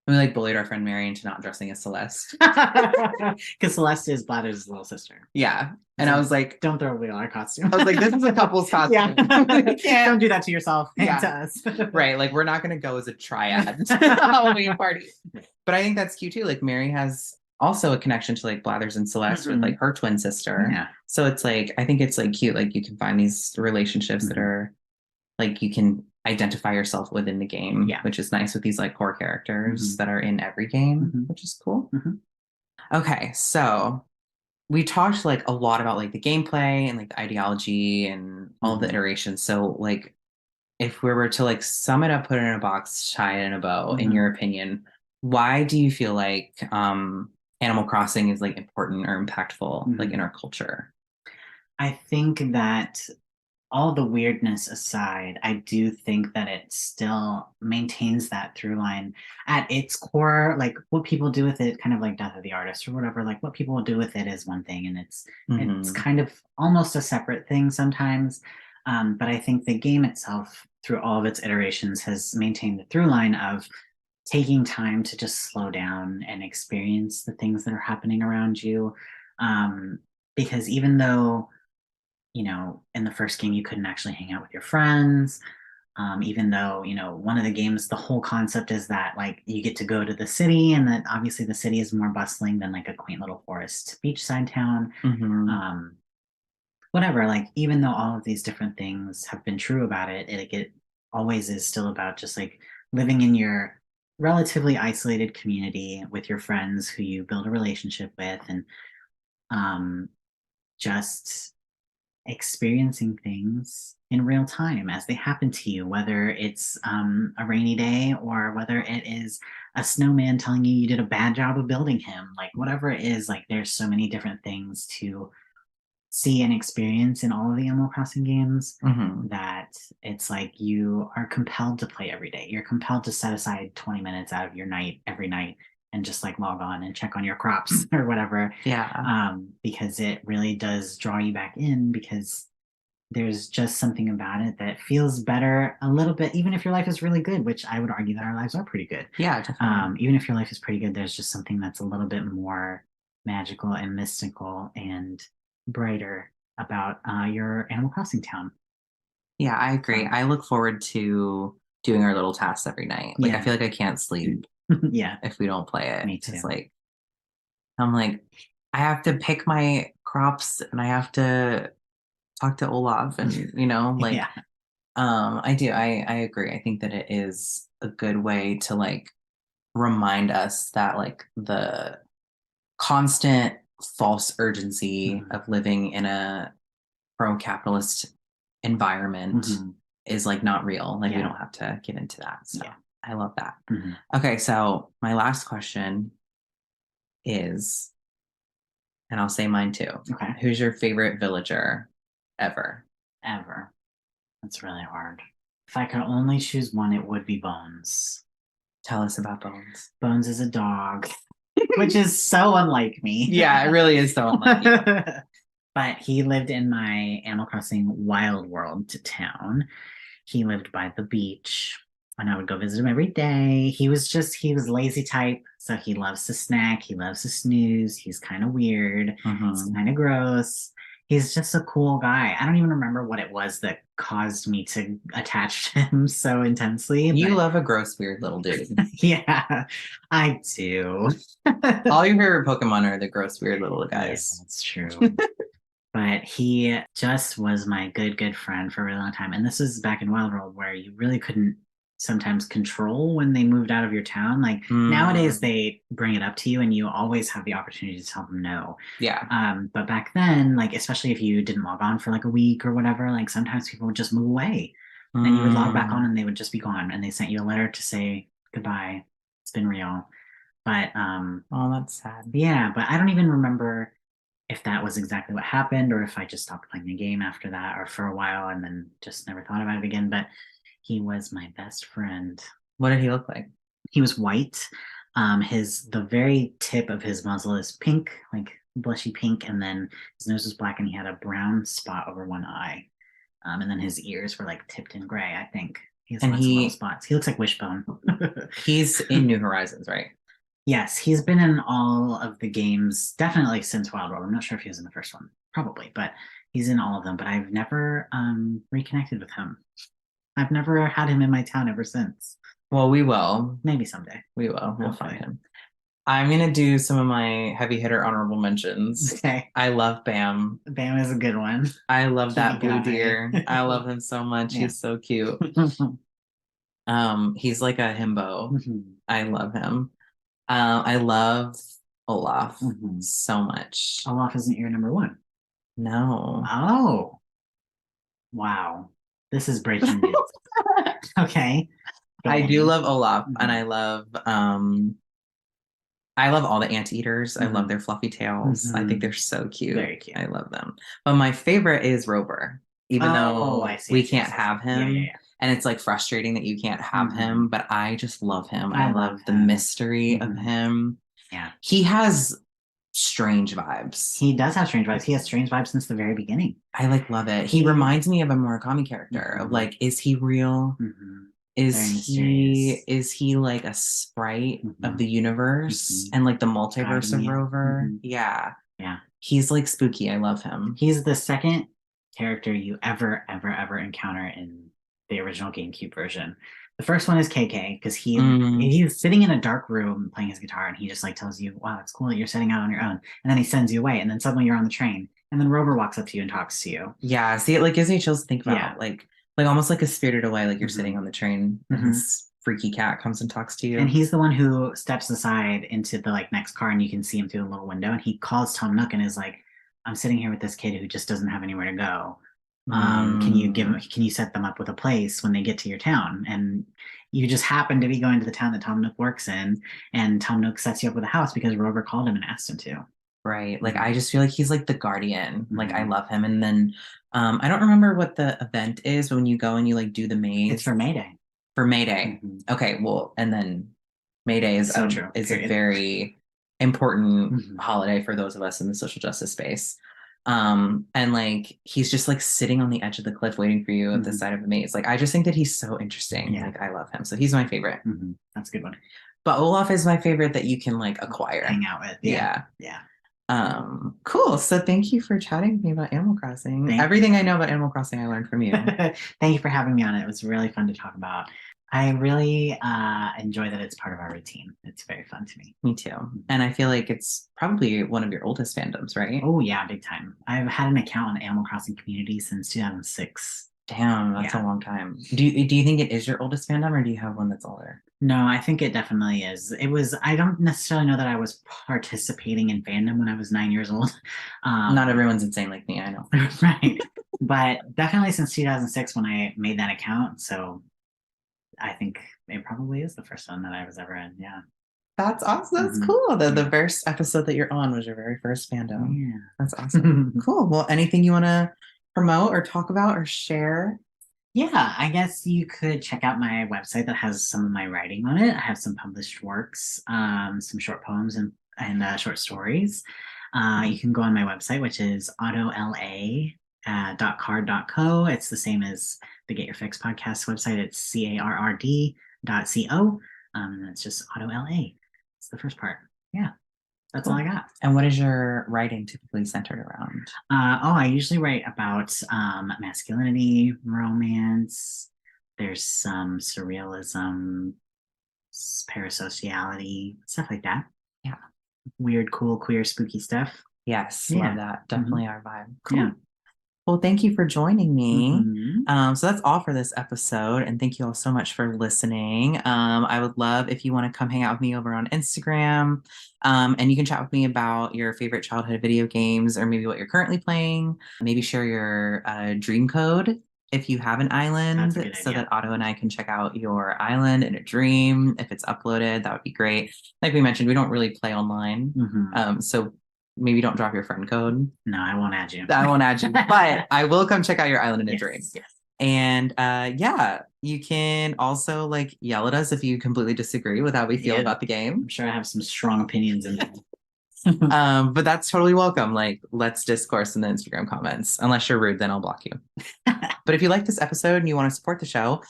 We like bullied our friend Mary into not dressing as Celeste. Because Celeste is Blathers' little sister. Yeah. And I was like, don't throw away our costume. I was like, this is a couple's costume. Don't do that to yourself and to us. Right. Like we're not gonna go as a triad Halloween party. But I think that's cute too. Like Mary has also a connection to like Blathers and Celeste with like her twin sister. Yeah. So it's like I think it's like cute. Like you can find these relationships that are like you can identify yourself within the game, which is nice with these like core characters that are in every game, which is cool. Okay, so we talked like a lot about like the gameplay and like the ideology and all the iterations. So like if we were to like sum it up, put it in a box, tie it in a bow, in your opinion, why do you feel like Animal Crossing is like important or impactful like in our culture? I think that all the weirdness aside, I do think that it still maintains that through line at its core. Like what people do with it, kind of like Death of the Artist or whatever, like what people do with it is one thing, and it's kind of almost a separate thing sometimes. But I think the game itself, through all of its iterations, has maintained the through line of taking time to just slow down and experience the things that are happening around you. Because even though, you know, in the first game, you couldn't actually hang out with your friends. Even though, you know, one of the games, the whole concept is that like you get to go to the city, and that obviously the city is more bustling than like a quaint little forest beachside town. Whatever, like even though all of these different things have been true about it, it always is still about just like living in your relatively isolated community with your friends who you build a relationship with, and just experiencing things in real time as they happen to you, whether it's a rainy day or whether it is a snowman telling you you did a bad job of building him. Like whatever it is, like there's so many different things to see and experience in all of the Animal Crossing games that it's like you are compelled to play every day. You're compelled to set aside 20 minutes out of your night every night and just like log on and check on your crops or whatever. Because it really does draw you back in, because there's just something about it that feels better a little bit, even if your life is really good, which I would argue that our lives are pretty good. Yeah, definitely. Even if your life is pretty good, there's just something that's a little bit more magical and mystical and brighter about your Animal Crossing town. Yeah, I agree. I look forward to doing our little tasks every night. Like I feel like I can't sleep if we don't play it. Me too. It's like I'm like I have to pick my crops and I have to talk to Olaf, and you know, like I do. I agree. I think that it is a good way to like remind us that like the constant false urgency of living in a pro-capitalist environment is like not real. Like we don't have to get into that. So I love that. Okay, so my last question is, and I'll say mine too. Okay. Who's your favorite villager ever? Ever. That's really hard. If I could only choose one, it would be Bones. Tell us about Bones. Bones is a dog, which is so unlike me. Yeah, it really is so unlike you. But he lived in my Animal Crossing Wild World town. He lived by the beach, and I would go visit him every day. He was lazy type, so he loves to snack, he loves to snooze, he's kind of weird, he's Mhm. kind of gross. He's just a cool guy. I don't even remember what it was that caused me to attach to him so intensely, You but love a gross, weird little dude. yeah, I do. All your favorite Pokemon are the gross, weird little Yeah, guys. that's true. But he just was my good friend for a really long time. And this is back in Wild World where you really couldn't sometimes control when they moved out of your town. Like nowadays, Mm, they bring it up to you, and you always have the opportunity to tell them no. yeah. But back then, like especially if you didn't log on for like a week or whatever, like sometimes people would just move away, and you would log back on, Mm. and they would just be gone, and they sent you a letter to say goodbye. It's been real. But Oh, that's sad. yeah, but I don't even remember if that was exactly what happened or if I just stopped playing the game after that or for a while and then just never thought about it again. But he was my best friend. What did he look like? He was white. The very tip of his muzzle is pink, like blushy pink, and then his nose was black and he had a brown spot over one eye. And then his ears were like tipped in gray, I think. He has And lots of little spots. He looks like Wishbone. he's in New Horizons, right? Yes, he's been in all of the games, definitely since Wild World. I'm not sure if he was in the first one, probably, but he's in all of them. But I've never reconnected with him. I've never had him in my town ever since. Well, we will. Maybe someday. We will. We'll Hopefully. find him. I'm gonna do some of my heavy hitter honorable mentions. Okay. I love Bam. Bam is a good one. I love Cutie that blue guy. deer. I love him so much. Yeah. He's so cute. He's like a himbo. Mhm. I love him. I love Olaf Mhm. so much. Olaf isn't your number one. No. Oh, wow. This is breaking news. Okay. Go I do on. love Olaf and Mhm. I love all the anteaters. I love Mhm. their fluffy tails. I think Mhm. they're so cute. Very cute. I love them. But my favorite is Rover, even Oh, I though see. I we see. I can't see. I see. have Yeah, yeah, him. yeah. And it's like frustrating that you can't have Hmm. him, but I just love him. I I love love the him. mystery of Hmm. him. Yeah. He has strange vibes. He does have strange vibes. He has strange vibes since the very beginning. I like love it. He He, reminds me of a Murakami character of hmm like, is he real? hmm Is very he mysterious. is he like a sprite of Hmm the universe hmm and like the multiverse Guiding of you. Rover? Yeah. Yeah. He's like spooky. I love him. He's the second character you ever encounter in the original GameCube version. The first one is KK because Mm, he's sitting in a dark room playing his guitar and he just like tells you, "Wow, it's cool that you're setting out on your own." And then he sends you away, and then suddenly you're on the train, and then Rover walks up to you and talks to you. yeah. See, it like gives me chills to think Yeah. about. Like almost like a Spirited Away, like you're sitting hmm on the train and hmm this freaky cat comes and talks to And you. he's the one who steps aside into the like next car, and you can see him through the little window. And he calls Tom Nook and is like, "I'm sitting here with this kid who just doesn't have anywhere to go. Mm, Can you set them up with a place when they get to your town?" And you just happen to be going to the town that Tom Nook works in, and Tom Nook sets you up with a house because Rover called him and asked him to. right. Like I Mhm. just feel like he's like the guardian. Like I Mhm. love him. And then I don't remember what the event is when you go and you like do the It's maze for Mayday. for May Day. Mhm. Okay, well, and then May Day So true. is a Period. very important Mhm. holiday for those of us in the social justice space. And like he's just like sitting on the edge of the cliff waiting for you at the Mhm. side of the maze. Like I just think that he's so interesting. Yeah. Like I love him. So he's my favorite. That's a good one. But Olaf is my favorite that you can like acquire. Hang out with. Yeah. Yeah. Yeah. Cool. So thank you for chatting with me about Animal Crossing. Thank Everything I you. know about Animal Crossing I learned from you. Thank you for having me on it. It was really fun to talk about. I really enjoy that it's part of our routine. It's very fun to me. Me too. And I feel like it's probably one of your oldest fandoms, right? Oh yeah, big time. I've had an account on Animal Crossing community since 2006. Damn, that's a Yeah. long time. Do you think it is your oldest fandom, or do you have one that's older? No, I think it definitely is. I don't necessarily know that I was participating in fandom when I was 9 years old. Not everyone's insane like me, I know. Right. But definitely since 2006 when I made that account. So I think it probably is the first one that I was ever in. Yeah. That's awesome. That's Mhm. cool. The Yeah. first episode that you're on was your very first fandom. Yeah. That's awesome. Cool. Well, anything you want to promote or talk about or share? Yeah, I guess you could check out my website that has some of my writing on it. I have some published works, some short poems and short stories. You can go on my website, which is autola .card.co. It's the same as the Get Your Fix podcast website. It's CARRD.co. And it's just auto LA. It's the first part. Yeah, that's Cool. all I got. And what is your writing typically centered around? I usually write about masculinity, romance. There's some surrealism, parasociality, stuff like that. Yeah. Weird, cool, queer, spooky stuff. Yes, Yeah. love that. Definitely our vibe. Cool. Yeah. Well, thank you for joining me. Mhm. So that's all for this episode, and thank you all so much for listening. I would love if you want to come hang out with me over on Instagram, and you can chat with me about your favorite childhood video games or maybe what you're currently playing. Maybe share your dream code if you have an island, That's a good so idea. that Otto and I can check out your island in a dream. If it's uploaded, that would be great. Like we mentioned, we don't really play online, Mhm. so maybe don't drop your friend code. No, I won't add you. I won't add you, but I will come check out your island in a Yes, dream. yes. And yeah, you can also like yell at us if you completely disagree with how we feel Yeah. about the game. I'm sure I have some strong opinions in there. But that's totally welcome. Like, let's discourse in the Instagram comments. Unless you're rude, then I'll block you. But if you like this episode and you want to support the show,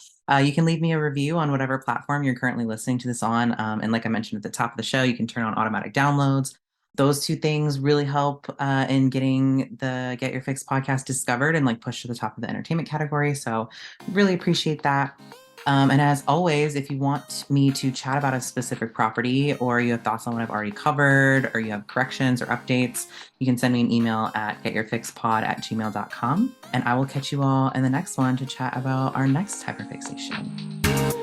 you can leave me a review on whatever platform you're currently listening to this on. And like I mentioned at the top of the show, you can turn on automatic downloads. Those two things really help in getting the Get Your Fix podcast discovered and like pushed to the top of the entertainment category. So really appreciate that. And as always, if you want me to chat about a specific property or you have thoughts on what I've already covered or you have corrections or updates, you can send me an email at getyourfixpod@gmail.com. And I will catch you all in the next one to chat about our next hyperfixation.